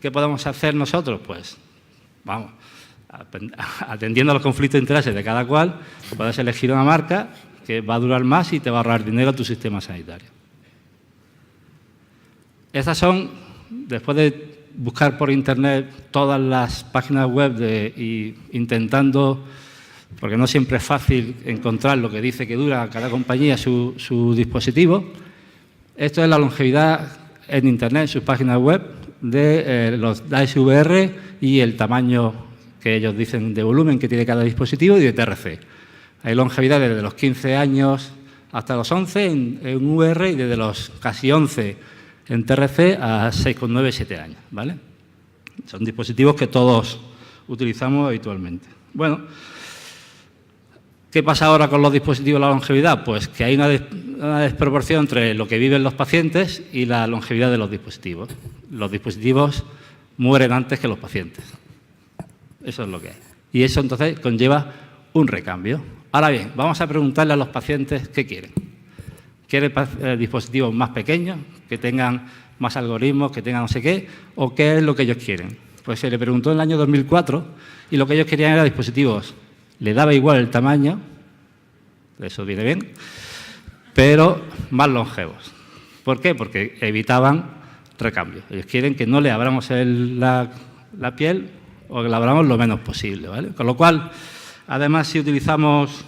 [SPEAKER 6] ¿qué podemos hacer nosotros? Pues, vamos, atendiendo a los conflictos de intereses de cada cual, puedes elegir una marca que va a durar más y te va a ahorrar dinero a tu sistema sanitario. Estas son, después de buscar por Internet todas las páginas web y intentando, porque no siempre es fácil encontrar lo que dice que dura cada compañía su dispositivo, esto es la longevidad en Internet, en sus páginas web, de los DAIS VR y el tamaño que ellos dicen de volumen que tiene cada dispositivo y de TRC. Hay longevidad desde los 15 años hasta los 11 en VR y desde los casi 11 en TRC a 6,9, 7 años, ¿vale? Son dispositivos que todos utilizamos habitualmente. Bueno, ¿qué pasa ahora con los dispositivos de la longevidad? Pues que hay una desproporción entre lo que viven los pacientes y la longevidad de los dispositivos. Los dispositivos mueren antes que los pacientes. Eso es lo que hay. Y eso entonces conlleva un recambio. Ahora bien, vamos a preguntarle a los pacientes qué quieren. ¿Quieren dispositivos más pequeños, que tengan más algoritmos, que tengan no sé qué? ¿O qué es lo que ellos quieren? Pues se le preguntó en el año 2004 y lo que ellos querían era dispositivos. Le daba igual el tamaño, eso viene bien, pero más longevos. ¿Por qué? Porque evitaban recambios. Ellos quieren que no le abramos la piel o que la abramos lo menos posible, ¿vale? Con lo cual, además, si utilizamos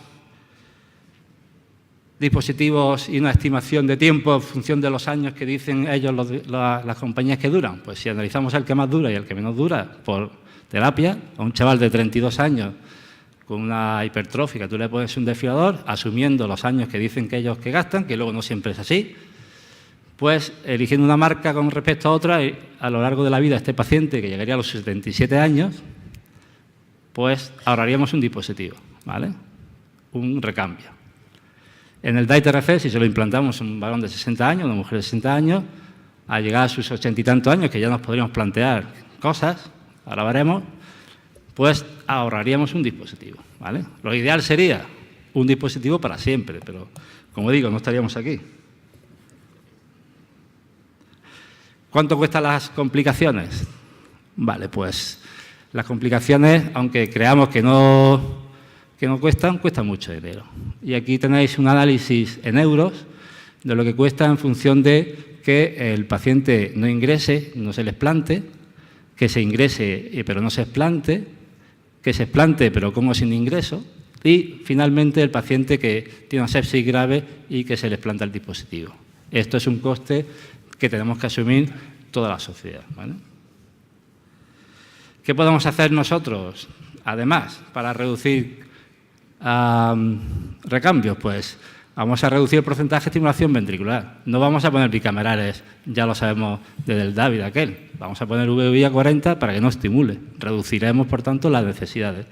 [SPEAKER 6] dispositivos y una estimación de tiempo en función de los años que dicen ellos las compañías que duran, pues si analizamos el que más dura y el que menos dura por terapia, a un chaval de 32 años con una hipertrofia, tú le pones un desfibrilador, asumiendo los años que dicen que ellos que gastan, que luego no siempre es así, pues eligiendo una marca con respecto a otra, a lo largo de la vida este paciente, que llegaría a los 77 años, pues ahorraríamos un dispositivo, ¿vale? Un recambio. En el DAI-TRC, si se lo implantamos a un varón de 60 años, una mujer de 60 años, al llegar a sus 80 y tantos años, que ya nos podríamos plantear cosas, ahora veremos, pues ahorraríamos un dispositivo, ¿vale? Lo ideal sería un dispositivo para siempre, pero, como digo, no estaríamos aquí. ¿Cuánto cuestan las complicaciones? Vale, pues las complicaciones, aunque creamos que no cuestan mucho dinero. Y aquí tenéis un análisis en euros de lo que cuesta en función de que el paciente no ingrese, no se le explante, que se ingrese pero no se explante, que se explante pero como sin ingreso y finalmente el paciente que tiene una sepsis grave y que se le explanta el dispositivo. Esto es un coste que tenemos que asumir toda la sociedad, ¿vale? ¿Qué podemos hacer nosotros, además, para reducir recambios? Pues vamos a reducir el porcentaje de estimulación ventricular. No vamos a poner bicamerales, ya lo sabemos desde el David aquel. Vamos a poner VVI a 40 para que no estimule. Reduciremos, por tanto, las necesidades.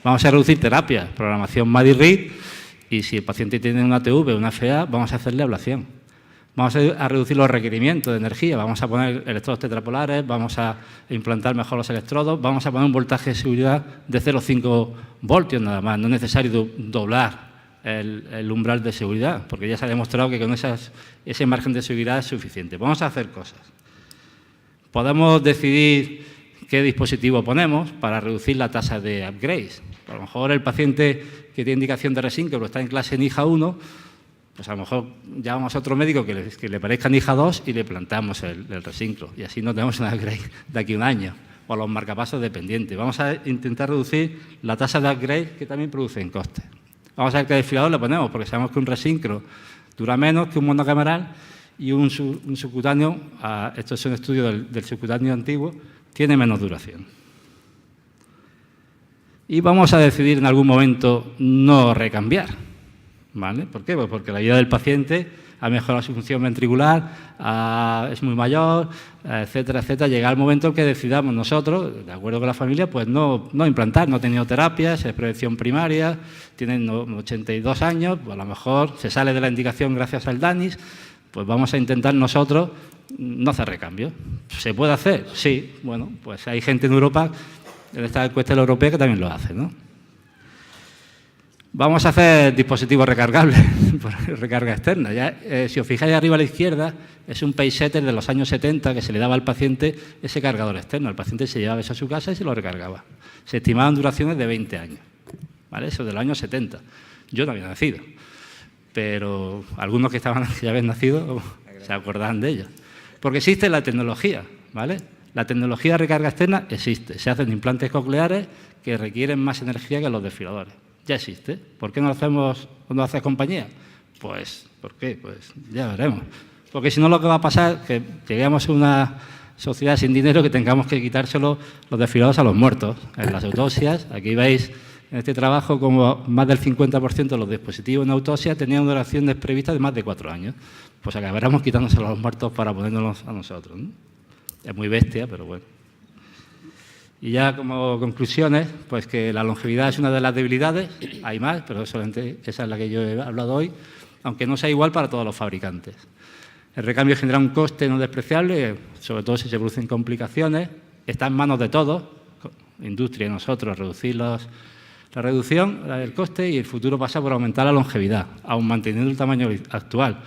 [SPEAKER 6] Vamos a reducir terapias, programación MADI-RID, y si el paciente tiene una TV o una FA, vamos a hacerle ablación. Vamos a reducir los requerimientos de energía, vamos a poner electrodos tetrapolares, vamos a implantar mejor los electrodos, vamos a poner un voltaje de seguridad de 0,5 voltios nada más. No es necesario doblar el umbral de seguridad, porque ya se ha demostrado que con ese margen de seguridad es suficiente. Vamos a hacer cosas. Podemos decidir qué dispositivo ponemos para reducir la tasa de upgrades. A lo mejor el paciente que tiene indicación de RESIN, que está en clase NIJA 1, pues a lo mejor llamamos a otro médico que le parezca NIJA 2 y le plantamos el resincro. Y así no tenemos un upgrade de aquí a un año. O los marcapasos dependientes. Vamos a intentar reducir la tasa de upgrade que también producen costes. Vamos a ver qué desfibrilador le ponemos, porque sabemos que un resíncro dura menos que un monocameral y un subcutáneo, esto es un estudio del subcutáneo antiguo, tiene menos duración. Y vamos a decidir en algún momento no recambiar, ¿vale? ¿Por qué? Pues porque la vida del paciente ha mejorado su función ventricular, es muy mayor, etcétera, etcétera. Llega el momento en que decidamos nosotros, de acuerdo con la familia, pues no implantar, no ha tenido terapias, es prevención primaria, tienen 82 años, pues a lo mejor se sale de la indicación gracias al DANIS, pues vamos a intentar nosotros no hacer recambio. ¿Se puede hacer? Sí. Bueno, pues hay gente en Europa, en esta encuesta europea, que también lo hace, ¿no? Vamos a hacer dispositivos recargables, por recarga externa. Ya, si os fijáis arriba a la izquierda, es un pacesetter de los años 70 que se le daba al paciente ese cargador externo. El paciente se llevaba eso a su casa y se lo recargaba. Se estimaban duraciones de 20 años, ¿vale? Eso de los años 70. Yo no había nacido, pero algunos que ya habían nacido se acordaban de ello. Porque existe la tecnología, ¿vale? La tecnología de recarga externa existe. Se hacen implantes cocleares que requieren más energía que los desfibriladores. Ya existe. ¿Por qué no lo hacemos o no hace compañía? Pues, ¿por qué? Pues ya veremos. Porque si no, lo que va a pasar es que lleguemos a una sociedad sin dinero que tengamos que quitárselo los desfibriladores a los muertos. En las autopsias, aquí veis en este trabajo como más del 50% de los dispositivos en autopsia tenían duraciones previstas de más de 4 años. Pues acabaremos quitándoselo a los muertos para ponérnoslos a nosotros, ¿no? Es muy bestia, pero bueno. Y ya como conclusiones, pues que la longevidad es una de las debilidades, hay más, pero solamente esa es la que yo he hablado hoy, aunque no sea igual para todos los fabricantes. El recambio genera un coste no despreciable, sobre todo si se producen complicaciones, está en manos de todos, industria y nosotros, reducir la reducción del coste, y el futuro pasa por aumentar la longevidad, aun manteniendo el tamaño actual.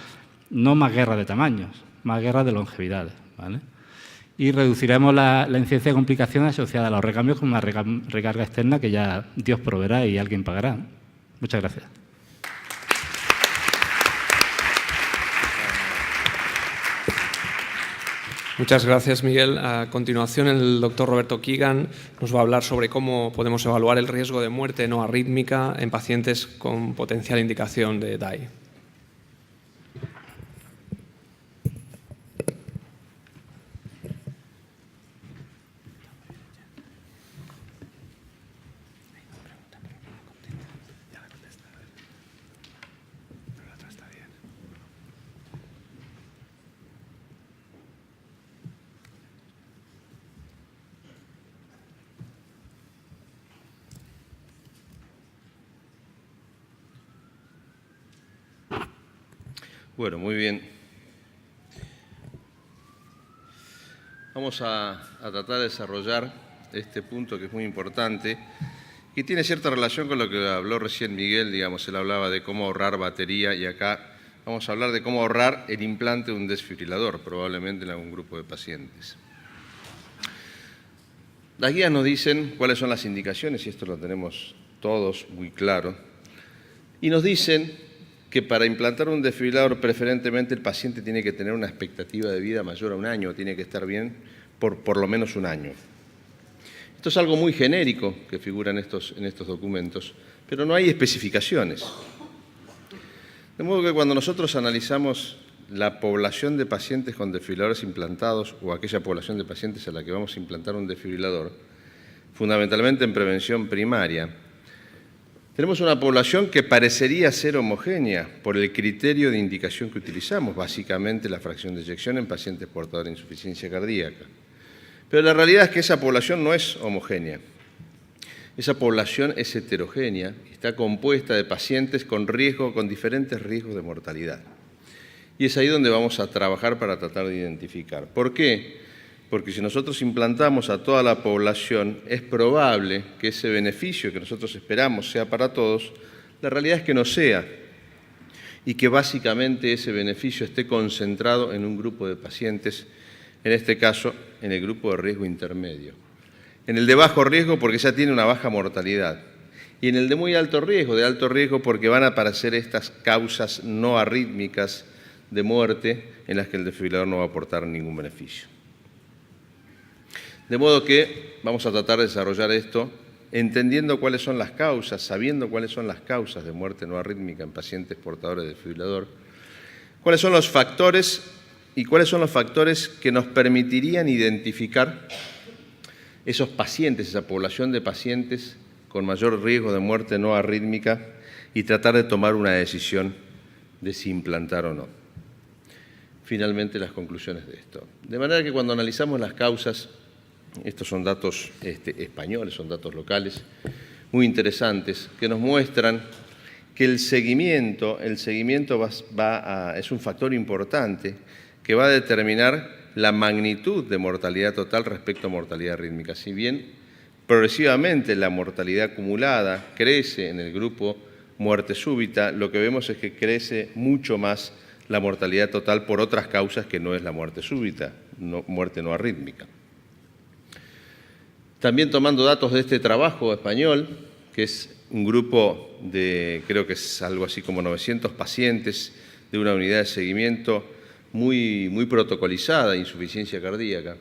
[SPEAKER 6] No más guerra de tamaños, más guerra de longevidades, ¿vale? Y reduciremos la incidencia de complicaciones asociadas a los recambios con una recarga externa que ya Dios proveerá y alguien pagará. Muchas gracias.
[SPEAKER 4] Muchas gracias, Miguel. A continuación, el doctor Roberto Keegan nos va a hablar sobre cómo podemos evaluar el riesgo de muerte no arrítmica en pacientes con potencial indicación de DAI.
[SPEAKER 2] Bueno, muy bien. Vamos a tratar de desarrollar este punto que es muy importante y tiene cierta relación con lo que habló recién Miguel. Digamos, él hablaba de cómo ahorrar batería y acá vamos a hablar de cómo ahorrar el implante de un desfibrilador, probablemente en algún grupo de pacientes. Las guías nos dicen cuáles son las indicaciones, y esto lo tenemos todos muy claro, y nos dicen que para implantar un desfibrilador preferentemente el paciente tiene que tener una expectativa de vida mayor a 1 año, tiene que estar bien por lo menos 1 año. Esto es algo muy genérico que figura en estos documentos, pero no hay especificaciones. De modo que cuando nosotros analizamos la población de pacientes con desfibriladores implantados o aquella población de pacientes a la que vamos a implantar un desfibrilador, fundamentalmente en prevención primaria, tenemos una población que parecería ser homogénea por el criterio de indicación que utilizamos, básicamente la fracción de eyección en pacientes portadores de insuficiencia cardíaca. Pero la realidad es que esa población no es homogénea. Esa población es heterogénea, está compuesta de pacientes con diferentes riesgos de mortalidad. Y es ahí donde vamos a trabajar para tratar de identificar. ¿Por qué? Porque si nosotros implantamos a toda la población, es probable que ese beneficio que nosotros esperamos sea para todos, la realidad es que no sea, y que básicamente ese beneficio esté concentrado en un grupo de pacientes, en este caso en el grupo de riesgo intermedio. En el de bajo riesgo porque ya tiene una baja mortalidad, y en el de muy alto riesgo porque van a aparecer estas causas no arrítmicas de muerte en las que el desfibrilador no va a aportar ningún beneficio. De modo que vamos a tratar de desarrollar esto entendiendo cuáles son las causas, sabiendo cuáles son las causas de muerte no arrítmica en pacientes portadores de desfibrilador, cuáles son los factores y cuáles son los factores que nos permitirían identificar esos pacientes, esa población de pacientes con mayor riesgo de muerte no arrítmica y tratar de tomar una decisión de si implantar o no. Finalmente, las conclusiones de esto. De manera que cuando analizamos las causas, estos son datos españoles, son datos locales, muy interesantes, que nos muestran que el seguimiento es un factor importante que va a determinar la magnitud de mortalidad total respecto a mortalidad arrítmica. Si bien progresivamente la mortalidad acumulada crece en el grupo muerte súbita, lo que vemos es que crece mucho más la mortalidad total por otras causas que no es la muerte súbita, muerte no arrítmica. También tomando datos de este trabajo español, que es un grupo de, creo que es algo así como 900 pacientes de una unidad de seguimiento muy protocolizada, insuficiencia cardíaca,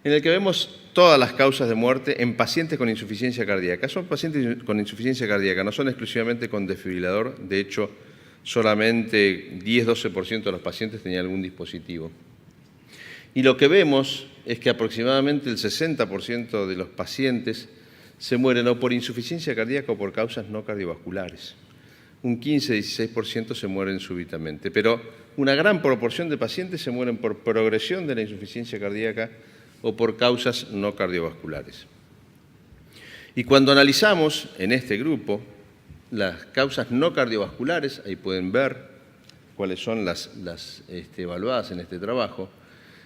[SPEAKER 2] en el que vemos todas las causas de muerte en pacientes con insuficiencia cardíaca. Son pacientes con insuficiencia cardíaca, no son exclusivamente con desfibrilador, de hecho, solamente 10-12% de los pacientes tenían algún dispositivo. Y lo que vemos es que aproximadamente el 60% de los pacientes se mueren o por insuficiencia cardíaca o por causas no cardiovasculares. Un 15-16% se mueren súbitamente, pero una gran proporción de pacientes se mueren por progresión de la insuficiencia cardíaca o por causas no cardiovasculares. Y cuando analizamos en este grupo las causas no cardiovasculares, ahí pueden ver cuáles son las evaluadas en este trabajo,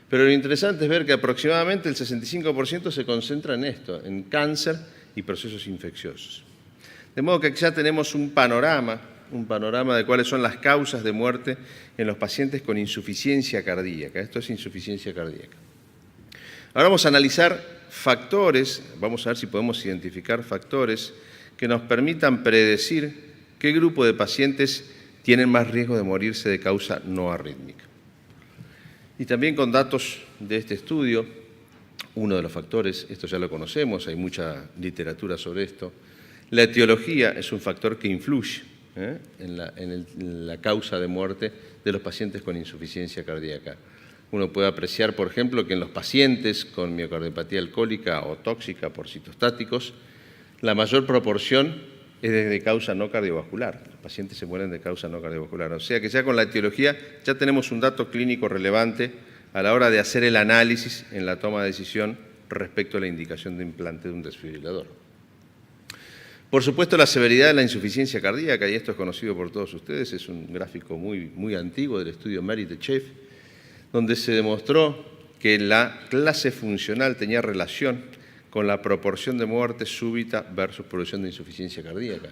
[SPEAKER 2] pero lo interesante es ver que aproximadamente el 65% se concentra en esto, en cáncer y procesos infecciosos. De modo que ya tenemos un panorama de cuáles son las causas de muerte en los pacientes con insuficiencia cardíaca. Esto es insuficiencia cardíaca. Ahora vamos a analizar factores, vamos a ver si podemos identificar factores que nos permitan predecir qué grupo de pacientes tienen más riesgo de morirse de causa no arrítmica. Y también con datos de este estudio, uno de los factores, esto ya lo conocemos, hay mucha literatura sobre esto, la etiología es un factor que influye en la causa de muerte de los pacientes con insuficiencia cardíaca. Uno puede apreciar, por ejemplo, que en los pacientes con miocardiopatía alcohólica o tóxica por citostáticos, la mayor proporción es de causa no cardiovascular. Los pacientes se mueren de causa no cardiovascular. O sea que ya con la etiología ya tenemos un dato clínico relevante a la hora de hacer el análisis en la toma de decisión respecto a la indicación de implante de un desfibrilador. Por supuesto, la severidad de la insuficiencia cardíaca, y esto es conocido por todos ustedes, es un gráfico muy antiguo del estudio Merit-Echev, donde se demostró que la clase funcional tenía relación con la proporción de muerte súbita versus progresión de insuficiencia cardíaca.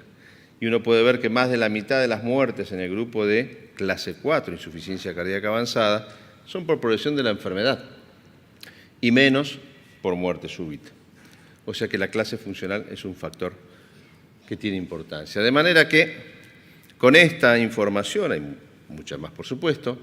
[SPEAKER 2] Y uno puede ver que más de la mitad de las muertes en el grupo de clase 4, insuficiencia cardíaca avanzada, son por progresión de la enfermedad y menos por muerte súbita. O sea que la clase funcional es un factor que tiene importancia. De manera que con esta información, hay mucha más por supuesto,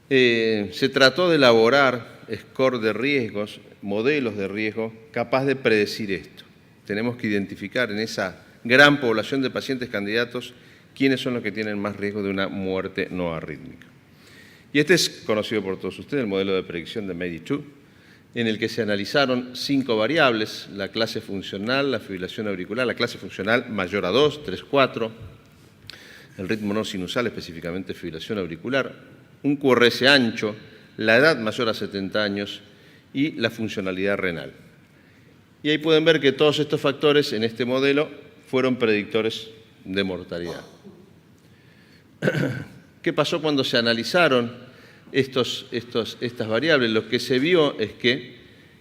[SPEAKER 2] se trató de elaborar score de riesgos, modelos de riesgo, capaz de predecir esto. Tenemos que identificar en esa gran población de pacientes candidatos quiénes son los que tienen más riesgo de una muerte no arrítmica. Y este es conocido por todos ustedes, el modelo de predicción de MEDI2, en el que se analizaron 5 variables, la clase funcional, la fibrilación auricular, la clase funcional mayor a 2, 3, 4, el ritmo no sinusal, específicamente fibrilación auricular, un QRS ancho, la edad mayor a 70 años y la funcionalidad renal. Y ahí pueden ver que todos estos factores en este modelo fueron predictores de mortalidad. ¿Qué pasó cuando se analizaron estas variables? Lo que se vio es que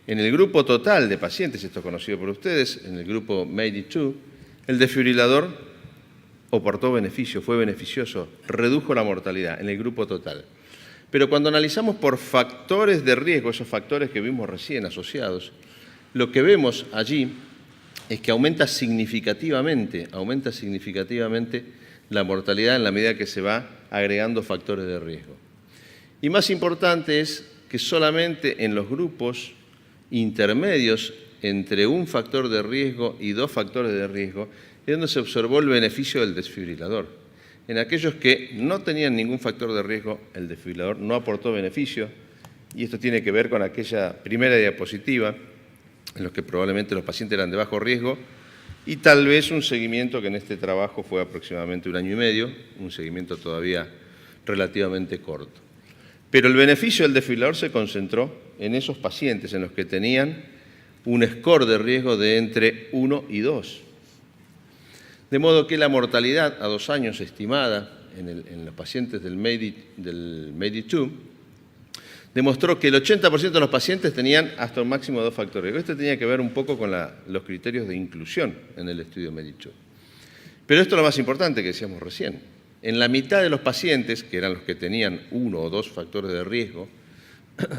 [SPEAKER 2] en el grupo total de pacientes, esto es conocido por ustedes, en el grupo MEDI2, el desfibrilador aportó beneficio, fue beneficioso, redujo la mortalidad en el grupo total. Pero cuando analizamos por factores de riesgo, esos factores que vimos recién asociados, lo que vemos allí es que aumenta significativamente la mortalidad en la medida que se va agregando factores de riesgo. Y más importante es que solamente en los grupos intermedios entre un factor de riesgo y 2 factores de riesgo es donde se observó el beneficio del desfibrilador. En aquellos que no tenían ningún factor de riesgo, el desfibrilador no aportó beneficio, y esto tiene que ver con aquella primera diapositiva en los que probablemente los pacientes eran de bajo riesgo y tal vez un seguimiento que en este trabajo fue aproximadamente 1 año y medio, un seguimiento todavía relativamente corto. Pero el beneficio del desfibrilador se concentró en esos pacientes en los que tenían un score de riesgo de entre 1 y 2. De modo que la mortalidad a 2 años estimada en los pacientes del MEDI2 demostró que el 80% de los pacientes tenían hasta un máximo de 2 factores. Esto tenía que ver un poco con los criterios de inclusión en el estudio MEDI2. Pero esto es lo más importante que decíamos recién. En la mitad de los pacientes, que eran los que tenían 1 o 2 factores de riesgo,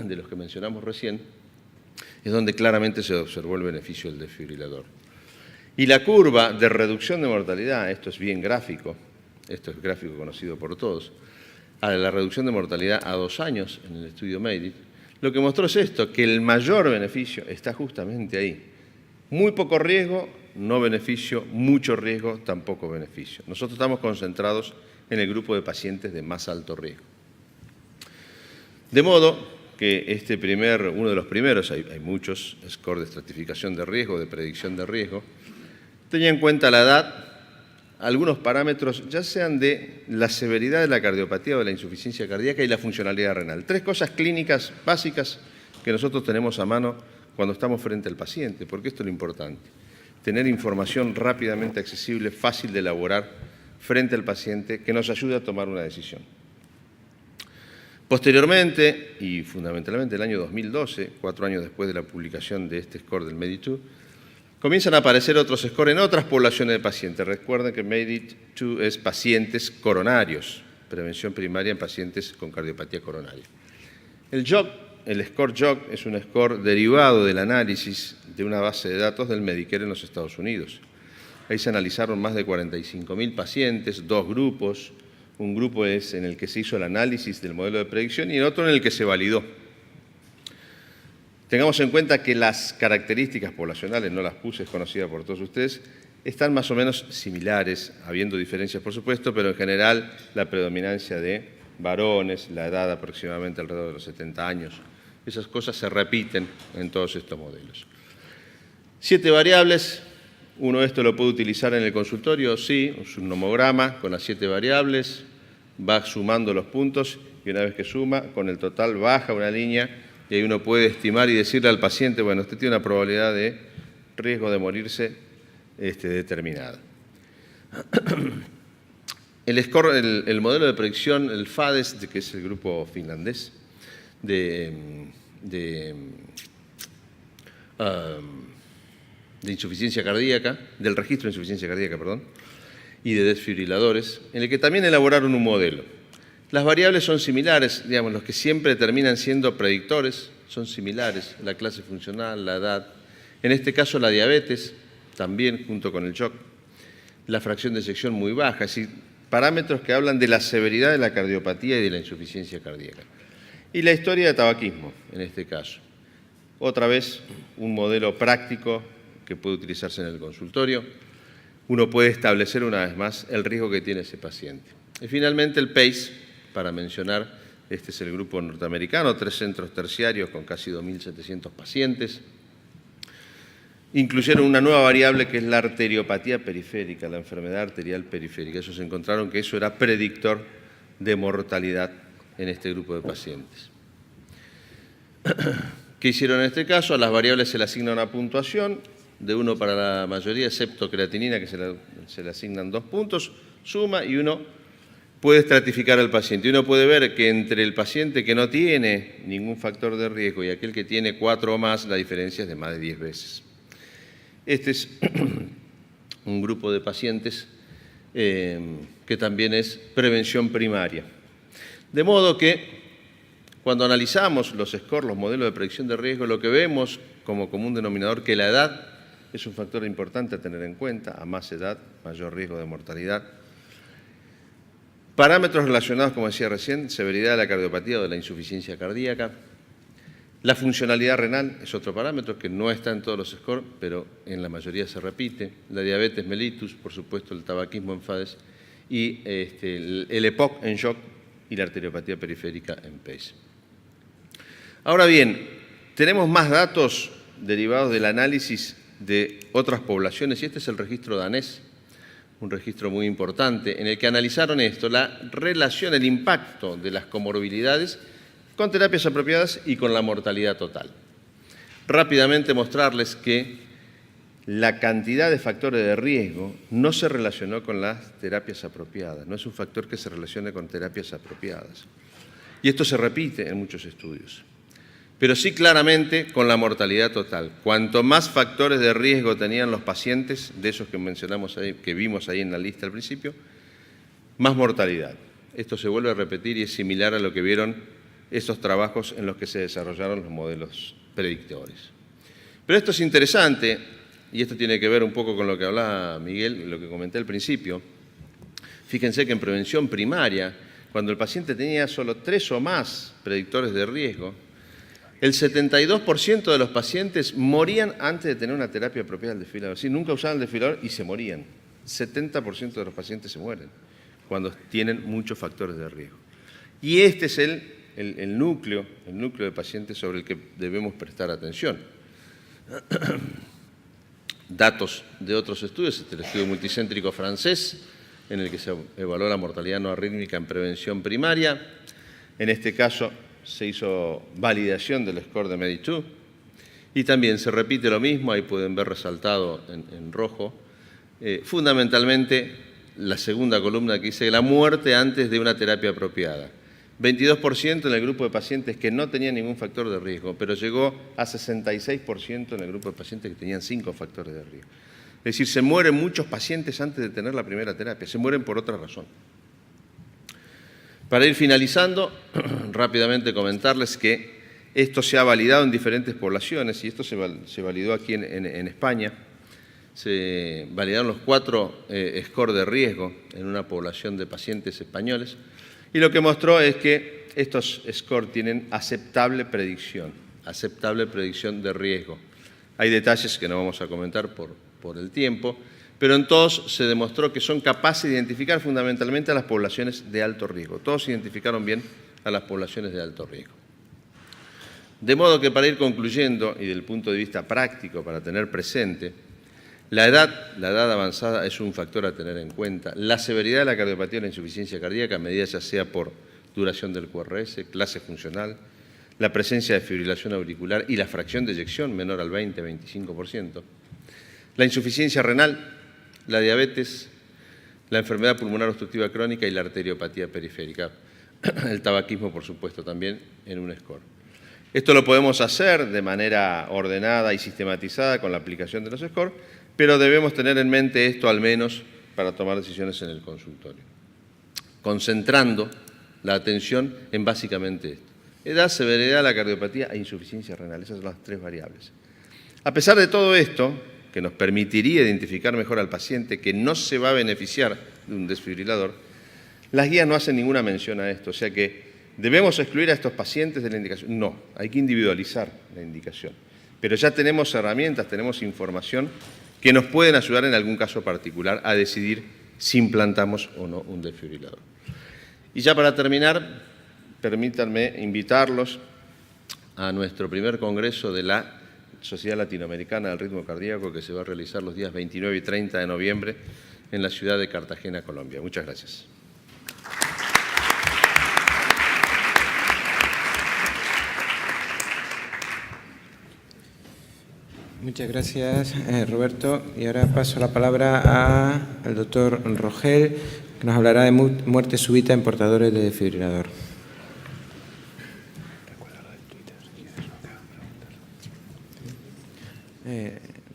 [SPEAKER 2] de los que mencionamos recién, es donde claramente se observó el beneficio del desfibrilador. Y la curva de reducción de mortalidad, esto es bien gráfico, esto es gráfico conocido por todos, a la reducción de mortalidad a 2 años en el estudio MEDIT, lo que mostró es esto, que el mayor beneficio está justamente ahí. Muy poco riesgo, no beneficio, mucho riesgo, tampoco beneficio. Nosotros estamos concentrados en el grupo de pacientes de más alto riesgo. De modo que uno de los primeros, hay muchos scores de estratificación de riesgo, de predicción de riesgo, tenía en cuenta la edad, algunos parámetros, ya sean de la severidad de la cardiopatía o de la insuficiencia cardíaca y la funcionalidad renal. 3 cosas clínicas básicas que nosotros tenemos a mano cuando estamos frente al paciente, porque esto es lo importante. Tener información rápidamente accesible, fácil de elaborar frente al paciente, que nos ayude a tomar una decisión. Posteriormente, y fundamentalmente el año 2012, 4 años después de la publicación de este score del MEDI2, comienzan a aparecer otros scores en otras poblaciones de pacientes. Recuerden que MEDI2 es pacientes coronarios, prevención primaria en pacientes con cardiopatía coronaria. El score JOG es un score derivado del análisis de una base de datos del Medicare en los Estados Unidos. Ahí se analizaron más de 45.000 pacientes, 2 grupos. Un grupo es en el que se hizo el análisis del modelo de predicción y el otro en el que se validó. Tengamos en cuenta que las características poblacionales, no las puse, es conocida por todos ustedes, están más o menos similares, habiendo diferencias por supuesto, pero en general la predominancia de varones, la edad aproximadamente alrededor de los 70 años, esas cosas se repiten en todos estos modelos. 7 variables, uno esto lo puede utilizar en el consultorio, sí, es un nomograma con las 7 variables, va sumando los puntos y una vez que suma, con el total baja una línea y ahí uno puede estimar y decirle al paciente, bueno, usted tiene una probabilidad de riesgo de morirse determinada. El score, el modelo de predicción, el FADES, que es el grupo finlandés de insuficiencia cardíaca, del registro de insuficiencia cardíaca, perdón, y de desfibriladores, en el que también elaboraron un modelo. Las variables son similares, digamos, los que siempre terminan siendo predictores son similares, la clase funcional, la edad, en este caso la diabetes, también junto con el shock, la fracción de eyección muy baja, es decir, parámetros que hablan de la severidad de la cardiopatía y de la insuficiencia cardíaca. Y la historia de tabaquismo, en este caso. Otra vez, un modelo práctico que puede utilizarse en el consultorio. Uno puede establecer una vez más el riesgo que tiene ese paciente. Y finalmente el PACE, para mencionar, este es el grupo norteamericano, 3 centros terciarios con casi 2.700 pacientes. Incluyeron una nueva variable que es la arteriopatía periférica, la enfermedad arterial periférica. Ellos encontraron que eso era predictor de mortalidad en este grupo de pacientes. ¿Qué hicieron en este caso? A las variables se le asigna una puntuación, de 1 para la mayoría, excepto creatinina, que se le asignan 2 puntos, suma y uno puede estratificar al paciente. Y uno puede ver que entre el paciente que no tiene ningún factor de riesgo y aquel que tiene 4 o más, la diferencia es de más de 10 veces. Este es un grupo de pacientes que también es prevención primaria. De modo que cuando analizamos los scores, los modelos de predicción de riesgo, lo que vemos como común denominador que la edad es un factor importante a tener en cuenta, a más edad, mayor riesgo de mortalidad. Parámetros relacionados, como decía recién, severidad de la cardiopatía o de la insuficiencia cardíaca. La funcionalidad renal es otro parámetro que no está en todos los scores, pero en la mayoría se repite. La diabetes mellitus, por supuesto, el tabaquismo en FADES, y el EPOC en shock y la arteriopatía periférica en PACE. Ahora bien, tenemos más datos derivados del análisis de otras poblaciones, y este es el registro danés, un registro muy importante, en el que analizaron esto, la relación, el impacto de las comorbilidades con terapias apropiadas y con la mortalidad total. Rápidamente mostrarles que la cantidad de factores de riesgo no se relacionó con las terapias apropiadas, no es un factor que se relacione con terapias apropiadas. Y esto se repite en muchos estudios. Pero sí claramente con la mortalidad total. Cuanto más factores de riesgo tenían los pacientes, de esos que mencionamos ahí, que vimos ahí en la lista al principio, más mortalidad. Esto se vuelve a repetir y es similar a lo que vieron estos trabajos en los que se desarrollaron los modelos predictores. Pero esto es interesante, y esto tiene que ver un poco con lo que hablaba Miguel, lo que comenté al principio. Fíjense que en prevención primaria, cuando el paciente tenía solo 3 o más predictores de riesgo, el 72% de los pacientes morían antes de tener una terapia apropiada del desfibrilador. Sí, nunca usaban el desfibrilador y se morían. 70% de los pacientes se mueren cuando tienen muchos factores de riesgo. Y este es el núcleo de pacientes sobre el que debemos prestar atención. Datos de otros estudios, el estudio multicéntrico francés, en el que se evaluó la mortalidad no arrítmica en prevención primaria. En este caso se hizo validación del score de MEDI2 y también se repite lo mismo, ahí pueden ver resaltado en rojo, fundamentalmente la segunda columna que dice la muerte antes de una terapia apropiada. 22% en el grupo de pacientes que no tenían ningún factor de riesgo, pero llegó a 66% en el grupo de pacientes que tenían 5 factores de riesgo. Es decir, se mueren muchos pacientes antes de tener la primera terapia, se mueren por otra razón. Para ir finalizando, rápidamente comentarles que esto se ha validado en diferentes poblaciones y esto se validó aquí en España. Se validaron los 4 scores de riesgo en una población de pacientes españoles y lo que mostró es que estos scores tienen aceptable predicción de riesgo. Hay detalles que no vamos a comentar por el tiempo, pero en todos se demostró que son capaces de identificar fundamentalmente a las poblaciones de alto riesgo. Todos identificaron bien a las poblaciones de alto riesgo. De modo que para ir concluyendo, y desde el punto de vista práctico, para tener presente, la edad avanzada es un factor a tener en cuenta. La severidad de la cardiopatía o la insuficiencia cardíaca, medida ya sea por duración del QRS, clase funcional, la presencia de fibrilación auricular y la fracción de eyección menor al 20-25%, la insuficiencia renal, la diabetes, la enfermedad pulmonar obstructiva crónica y la arteriopatía periférica. El tabaquismo, por supuesto, también en un score. Esto lo podemos hacer de manera ordenada y sistematizada con la aplicación de los scores, pero debemos tener en mente esto al menos para tomar decisiones en el consultorio. Concentrando la atención en básicamente esto. Edad, severidad de la cardiopatía e insuficiencia renal. Esas son las 3 variables. A pesar de todo esto, que nos permitiría identificar mejor al paciente que no se va a beneficiar de un desfibrilador, las guías no hacen ninguna mención a esto. O sea que, ¿debemos excluir a estos pacientes de la indicación? No, hay que individualizar la indicación. Pero ya tenemos herramientas, tenemos información que nos pueden ayudar en algún caso particular a decidir si implantamos o no un desfibrilador. Y ya para terminar, permítanme invitarlos a nuestro primer congreso de la Sociedad Latinoamericana del Ritmo Cardíaco, que se va a realizar los días 29 y 30 de noviembre en la ciudad de Cartagena, Colombia. Muchas gracias.
[SPEAKER 1] Muchas gracias, Roberto. Y ahora paso la palabra al doctor Rogel, que nos hablará de muerte súbita en portadores de desfibrilador.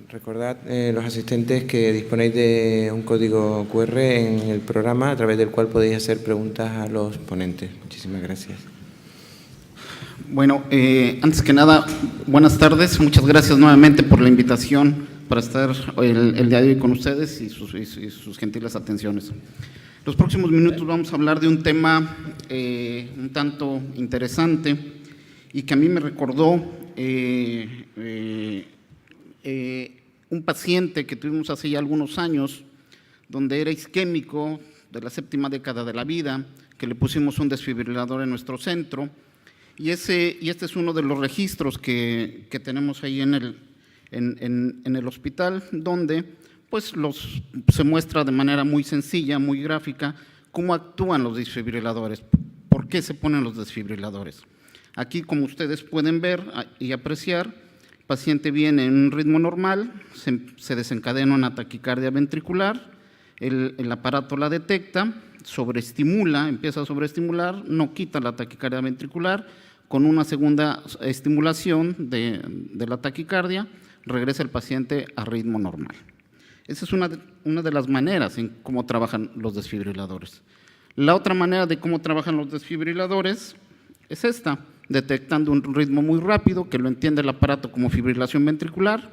[SPEAKER 1] Recordad, los asistentes, que disponéis de un código QR en el programa a través del cual podéis hacer preguntas a los ponentes. Muchísimas gracias.
[SPEAKER 3] Bueno, antes que nada, buenas tardes. Muchas gracias nuevamente por la invitación para estar el día de hoy con ustedes y sus gentiles atenciones. Los próximos minutos vamos a hablar de un tema un tanto interesante y que a mí me recordó un paciente que tuvimos hace ya algunos años, donde era isquémico de la 7ª década de la vida, que le pusimos un desfibrilador en nuestro centro, y este es uno de los registros que tenemos ahí en el hospital, donde pues se muestra de manera muy sencilla, muy gráfica, cómo actúan los desfibriladores, por qué se ponen los desfibriladores. Aquí, como ustedes pueden ver y apreciar, el paciente viene en un ritmo normal, se desencadena una taquicardia ventricular, el aparato la detecta, sobreestimula, empieza a sobreestimular, no quita la taquicardia ventricular, con una segunda estimulación de la taquicardia, regresa el paciente a ritmo normal. Esa es una de las maneras en cómo trabajan los desfibriladores. La otra manera de cómo trabajan los desfibriladores es esta, detectando un ritmo muy rápido que lo entiende el aparato como fibrilación ventricular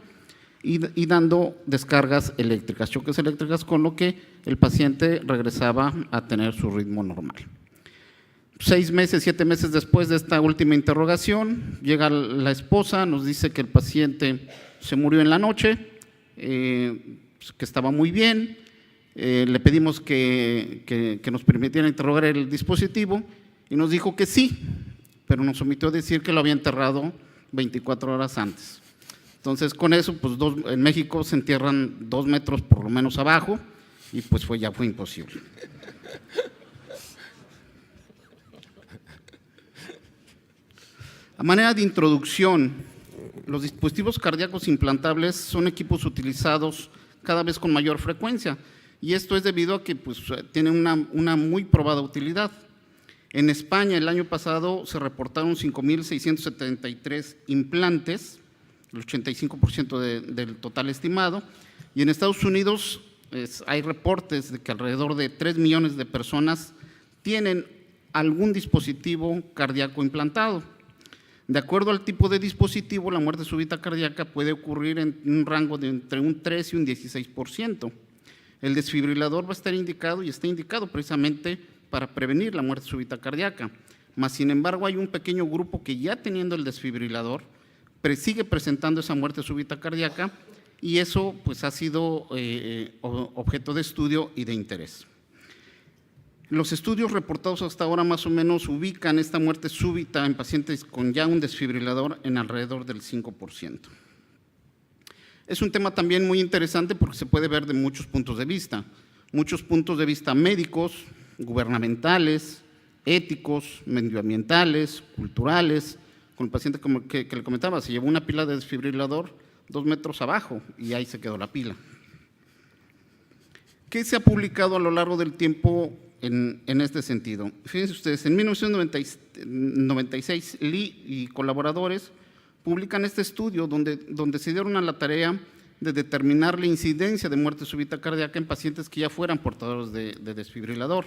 [SPEAKER 3] y dando descargas eléctricas, choques eléctricas, con lo que el paciente regresaba a tener su ritmo normal. 6 meses, 7 meses después de esta última interrogación, llega la esposa, nos dice que el paciente se murió en la noche, que estaba muy bien, le pedimos que nos permitiera interrogar el dispositivo y nos dijo que sí, pero nos omitió decir que lo había enterrado 24 horas antes. Entonces, con eso, pues en México se entierran 2 metros por lo menos abajo y pues ya fue imposible. A manera de introducción, los dispositivos cardíacos implantables son equipos utilizados cada vez con mayor frecuencia, y esto es debido a que pues, tienen una muy probada utilidad. En España, el año pasado, se reportaron 5.673 implantes, el 85% del total estimado, y en Estados Unidos hay reportes de que alrededor de 3 millones de personas tienen algún dispositivo cardíaco implantado. De acuerdo al tipo de dispositivo, la muerte súbita cardíaca puede ocurrir en un rango de entre un 3 y un 16%. El desfibrilador va a estar indicado y está indicado precisamente para prevenir la muerte súbita cardíaca. Mas, sin embargo, hay un pequeño grupo que ya teniendo el desfibrilador sigue presentando esa muerte súbita cardíaca, y eso pues ha sido objeto de estudio y de interés. Los estudios reportados hasta ahora más o menos ubican esta muerte súbita en pacientes con ya un desfibrilador en alrededor del 5%. Es un tema también muy interesante porque se puede ver de muchos puntos de vista médicos, gubernamentales, éticos, medioambientales, culturales. Con el paciente que le comentaba, se llevó una pila de desfibrilador 2 metros abajo y ahí se quedó la pila. ¿Qué se ha publicado a lo largo del tiempo en este sentido? Fíjense ustedes, en 1996 Lee y colaboradores publican este estudio donde se dieron a la tarea de determinar la incidencia de muerte súbita cardíaca en pacientes que ya fueran portadores de desfibrilador,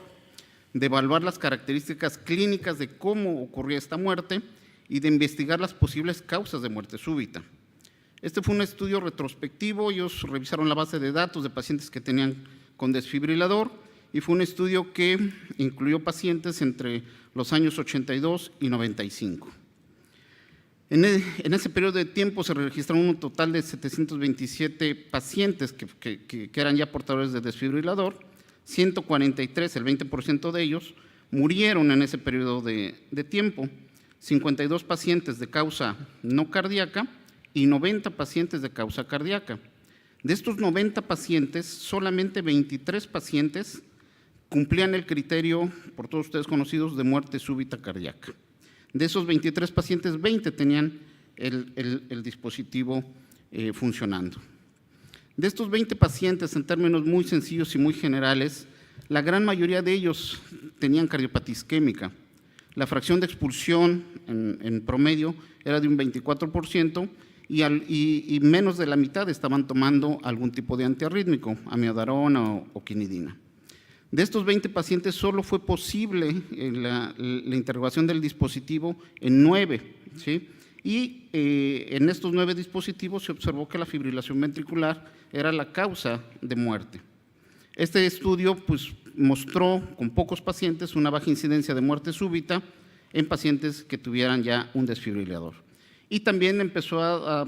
[SPEAKER 3] de evaluar las características clínicas de cómo ocurría esta muerte y de investigar las posibles causas de muerte súbita. Este fue un estudio retrospectivo, ellos revisaron la base de datos de pacientes que tenían con desfibrilador, y fue un estudio que incluyó pacientes entre los años 82 y 95. En ese periodo de tiempo se registraron un total de 727 pacientes que eran ya portadores de desfibrilador, 143, el 20% de ellos, murieron en ese periodo de tiempo, 52 pacientes de causa no cardíaca y 90 pacientes de causa cardíaca. De estos 90 pacientes, solamente 23 pacientes cumplían el criterio, por todos ustedes conocidos, de muerte súbita cardíaca. De esos 23 pacientes, 20 tenían el dispositivo funcionando. De estos 20 pacientes, en términos muy sencillos y muy generales, la gran mayoría de ellos tenían cardiopatía isquémica. La fracción de expulsión en promedio era de un 24%, y menos de la mitad estaban tomando algún tipo de antiarrítmico, amiodarona o quinidina. De estos 20 pacientes solo fue posible la interrogación del dispositivo en 9, ¿sí? Y en estos 9 dispositivos se observó que la fibrilación ventricular era la causa de muerte. Este estudio pues, mostró con pocos pacientes una baja incidencia de muerte súbita en pacientes que tuvieran ya un desfibrilador. Y también empezó a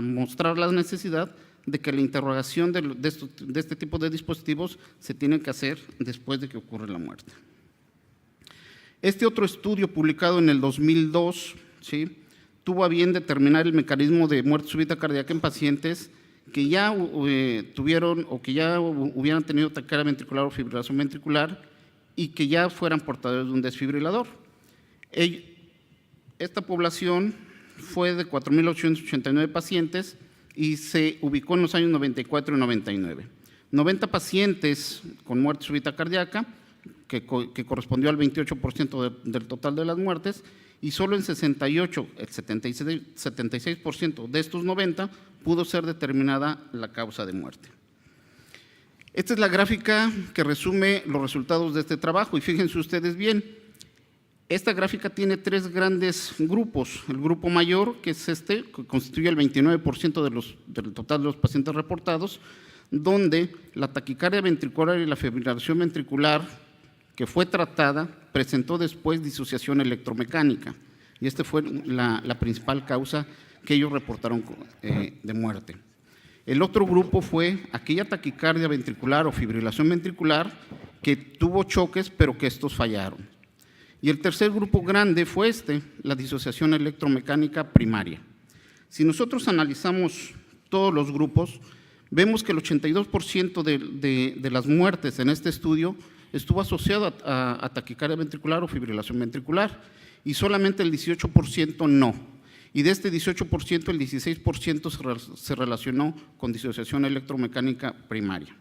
[SPEAKER 3] mostrar la necesidad de que la interrogación de este tipo de dispositivos se tiene que hacer después de que ocurre la muerte. Este otro estudio publicado en el 2002, ¿sí?, tuvo a bien determinar el mecanismo de muerte súbita cardíaca en pacientes que ya tuvieron o que ya hubieran tenido taquicardia ventricular o fibrilación ventricular y que ya fueran portadores de un desfibrilador. Esta población fue de 4.889 pacientes y se ubicó en los años 94 y 99. 90 pacientes con muerte súbita cardíaca, que correspondió al 28% del total de las muertes, y solo en 68, el 76% de estos 90 pudo ser determinada la causa de muerte. Esta es la gráfica que resume los resultados de este trabajo y fíjense ustedes bien, esta gráfica tiene tres grandes grupos. El grupo mayor, que es este, que constituye el 29% del total de los pacientes reportados, donde la taquicardia ventricular y la fibrilación ventricular que fue tratada presentó después disociación electromecánica y esta fue la principal causa que ellos reportaron de muerte. El otro grupo fue aquella taquicardia ventricular o fibrilación ventricular que tuvo choques pero que estos fallaron. Y el tercer grupo grande fue la disociación electromecánica primaria. Si nosotros analizamos todos los grupos, vemos que el 82% de las muertes en este estudio estuvo asociado a taquicardia ventricular o fibrilación ventricular y solamente el 18% no. Y de este 18%, el 16% se relacionó con disociación electromecánica primaria.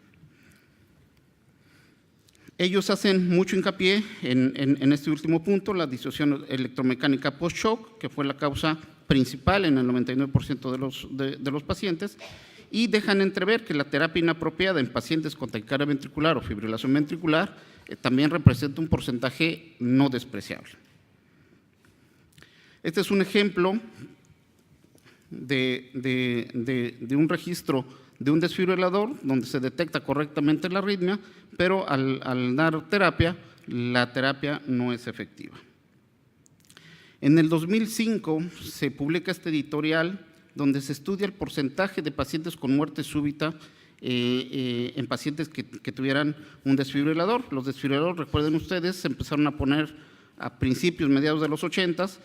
[SPEAKER 3] Ellos hacen mucho hincapié en este último punto, la disociación electromecánica post-shock, que fue la causa principal en el 99% de los pacientes, y dejan entrever que la terapia inapropiada en pacientes con taquicardia ventricular o fibrilación ventricular también representa un porcentaje no despreciable. Este es un ejemplo de un registro de un desfibrilador donde se detecta correctamente la arritmia, pero al dar terapia, la terapia no es efectiva. En el 2005 se publica este editorial donde se estudia el porcentaje de pacientes con muerte súbita en pacientes que tuvieran un desfibrilador. Los desfibriladores, recuerden ustedes, se empezaron a poner a principios, mediados de los 80s.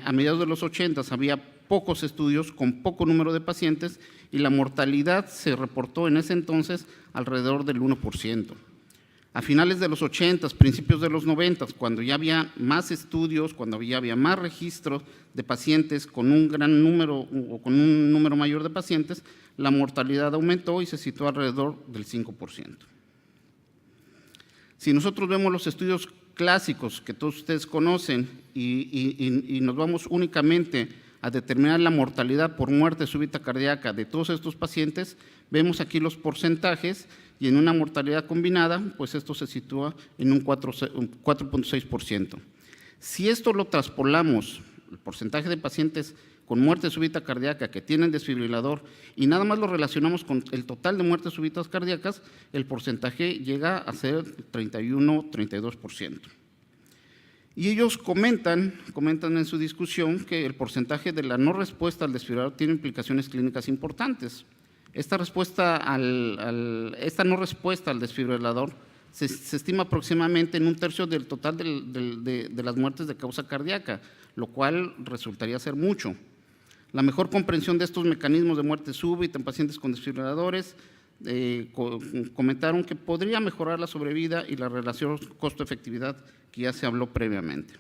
[SPEAKER 3] A mediados de los 80s había pocos estudios con poco número de pacientes y la mortalidad se reportó en ese entonces alrededor del 1%. A finales de los 80s, principios de los 90s, cuando ya había más estudios, cuando ya había más registros de pacientes con un gran número o con un número mayor de pacientes, la mortalidad aumentó y se situó alrededor del 5%. Si nosotros vemos los estudios clásicos que todos ustedes conocen y nos vamos únicamente a determinar la mortalidad por muerte súbita cardíaca de todos estos pacientes, vemos aquí los porcentajes y en una mortalidad combinada, pues esto se sitúa en un 4.6%. Si esto lo traspolamos, el porcentaje de pacientes con muerte súbita cardíaca que tienen desfibrilador y nada más lo relacionamos con el total de muertes súbitas cardíacas, el porcentaje llega a ser 31-32%. Y ellos comentan en su discusión que el porcentaje de la no respuesta al desfibrilador tiene implicaciones clínicas importantes. Esta no respuesta al desfibrilador se estima aproximadamente en un tercio del total de las muertes de causa cardíaca, lo cual resultaría ser mucho. La mejor comprensión de estos mecanismos de muerte súbita en pacientes con desfibriladores comentaron que podría mejorar la sobrevida y la relación costo-efectividad que ya se habló previamente.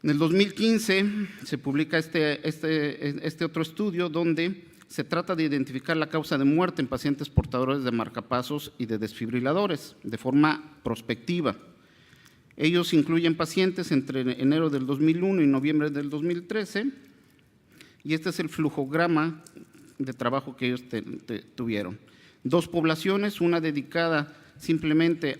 [SPEAKER 3] En el 2015 se publica este otro estudio donde se trata de identificar la causa de muerte en pacientes portadores de marcapasos y de desfibriladores de forma prospectiva. Ellos incluyen pacientes entre enero del 2001 y noviembre del 2013 y este es el flujograma de trabajo que ellos tuvieron. Dos poblaciones, una dedicada simplemente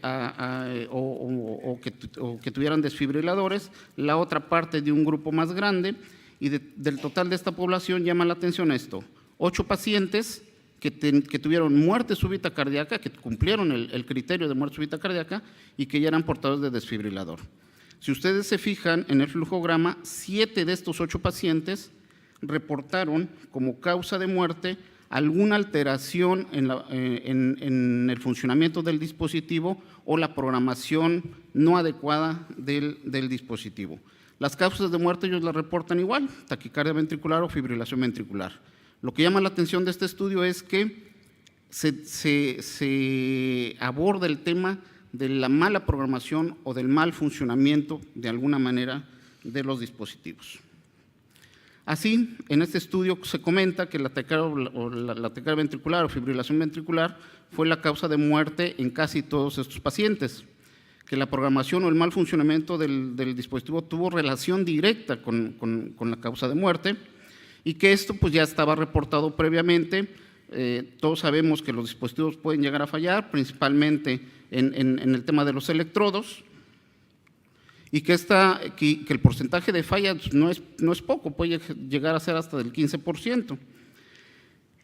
[SPEAKER 3] que tuvieran desfibriladores, la otra parte de un grupo más grande y del total de esta población llama la atención esto, 8 pacientes que tuvieron muerte súbita cardíaca, que cumplieron el criterio de muerte súbita cardíaca y que ya eran portadores de desfibrilador. Si ustedes se fijan en el flujograma, 7 de estos 8 pacientes reportaron como causa de muerte alguna alteración en el funcionamiento del dispositivo o la programación no adecuada del dispositivo. Las causas de muerte ellos las reportan igual, taquicardia ventricular o fibrilación ventricular. Lo que llama la atención de este estudio es que se aborda el tema de la mala programación o del mal funcionamiento, de alguna manera, de los dispositivos. Así, en este estudio se comenta que la taquicardia ventricular o fibrilación ventricular fue la causa de muerte en casi todos estos pacientes, que la programación o el mal funcionamiento del dispositivo tuvo relación directa con la causa de muerte y que esto pues ya estaba reportado previamente. Todos sabemos que los dispositivos pueden llegar a fallar, principalmente en el tema de los electrodos, y que el porcentaje de falla no es poco, puede llegar a ser hasta del 15%.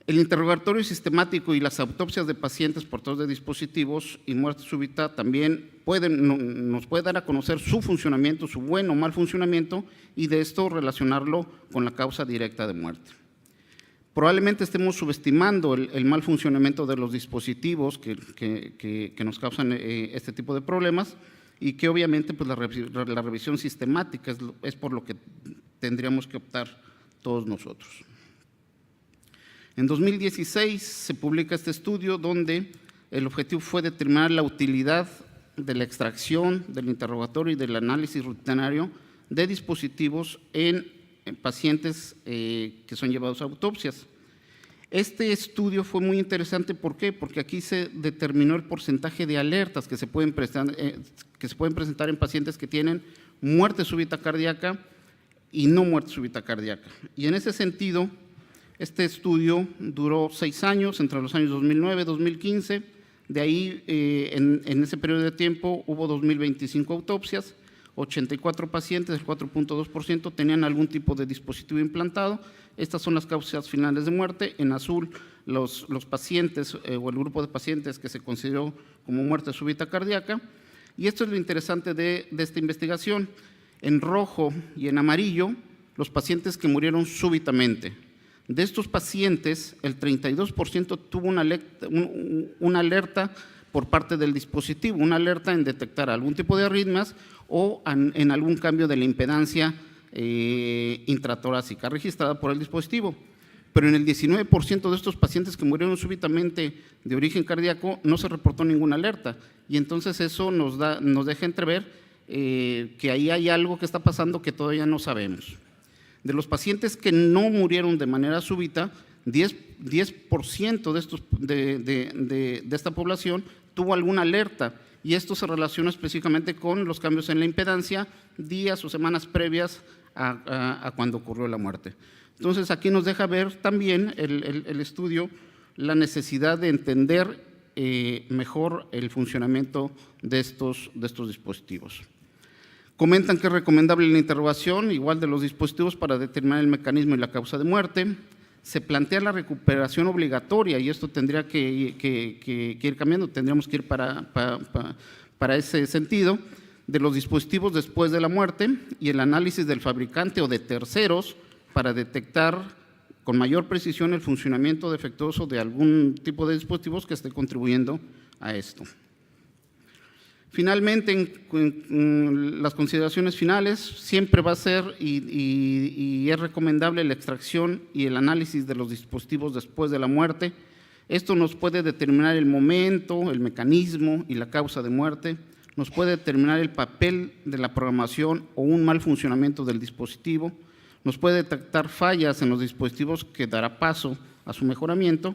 [SPEAKER 3] El interrogatorio sistemático y las autopsias de pacientes portadores de dispositivos y muerte súbita también nos puede dar a conocer su funcionamiento, su buen o mal funcionamiento, y de esto relacionarlo con la causa directa de muerte. Probablemente estemos subestimando el mal funcionamiento de los dispositivos que nos causan este tipo de problemas, y que obviamente pues, la revisión sistemática es por lo que tendríamos que optar todos nosotros. En 2016 se publica este estudio donde el objetivo fue determinar la utilidad de la extracción, del interrogatorio y del análisis rutinario de dispositivos en pacientes que son llevados a autopsias. Este estudio fue muy interesante, ¿por qué? Porque aquí se determinó el porcentaje de alertas que se pueden presentar en pacientes que tienen muerte súbita cardíaca y no muerte súbita cardíaca. Y en ese sentido, este estudio duró 6 años, entre los años 2009 y 2015. De ahí, en ese periodo de tiempo, hubo 2.025 autopsias, 84 pacientes, el 4.2%, tenían algún tipo de dispositivo implantado. Estas son las causas finales de muerte. En azul, los pacientes o el grupo de pacientes que se consideró como muerte súbita cardíaca. Y esto es lo interesante de esta investigación. En rojo y en amarillo, los pacientes que murieron súbitamente. De estos pacientes, el 32% tuvo una alerta por parte del dispositivo, una alerta en detectar algún tipo de arritmias o en algún cambio de la impedancia intratorácica registrada por el dispositivo. Pero en el 19% de estos pacientes que murieron súbitamente de origen cardíaco no se reportó ninguna alerta, y entonces eso nos deja entrever que ahí hay algo que está pasando que todavía no sabemos. De los pacientes que no murieron de manera súbita, 10% de esta población tuvo alguna alerta, y esto se relaciona específicamente con los cambios en la impedancia días o semanas previas a cuando ocurrió la muerte. Entonces, aquí nos deja ver también el estudio la necesidad de entender mejor el funcionamiento de estos dispositivos. Comentan que es recomendable la interrogación, igual de los dispositivos, para determinar el mecanismo y la causa de muerte. Se plantea la recuperación obligatoria, y esto tendría que ir cambiando, tendríamos que ir para ese sentido, de los dispositivos después de la muerte, y el análisis del fabricante o de terceros para detectar con mayor precisión el funcionamiento defectuoso de algún tipo de dispositivos que esté contribuyendo a esto. Finalmente, en las consideraciones finales, siempre va a ser y es recomendable la extracción y el análisis de los dispositivos después de la muerte. Esto nos puede determinar el momento, el mecanismo y la causa de muerte, nos puede determinar el papel de la programación o un mal funcionamiento del dispositivo, nos puede detectar fallas en los dispositivos que dará paso a su mejoramiento,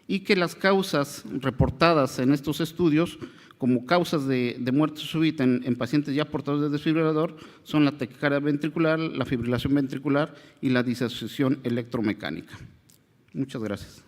[SPEAKER 3] y que las causas reportadas en estos estudios como causas de muerte súbita en pacientes ya portadores de desfibrilador son la taquicardia ventricular, la fibrilación ventricular y la disasociación electromecánica. Muchas gracias.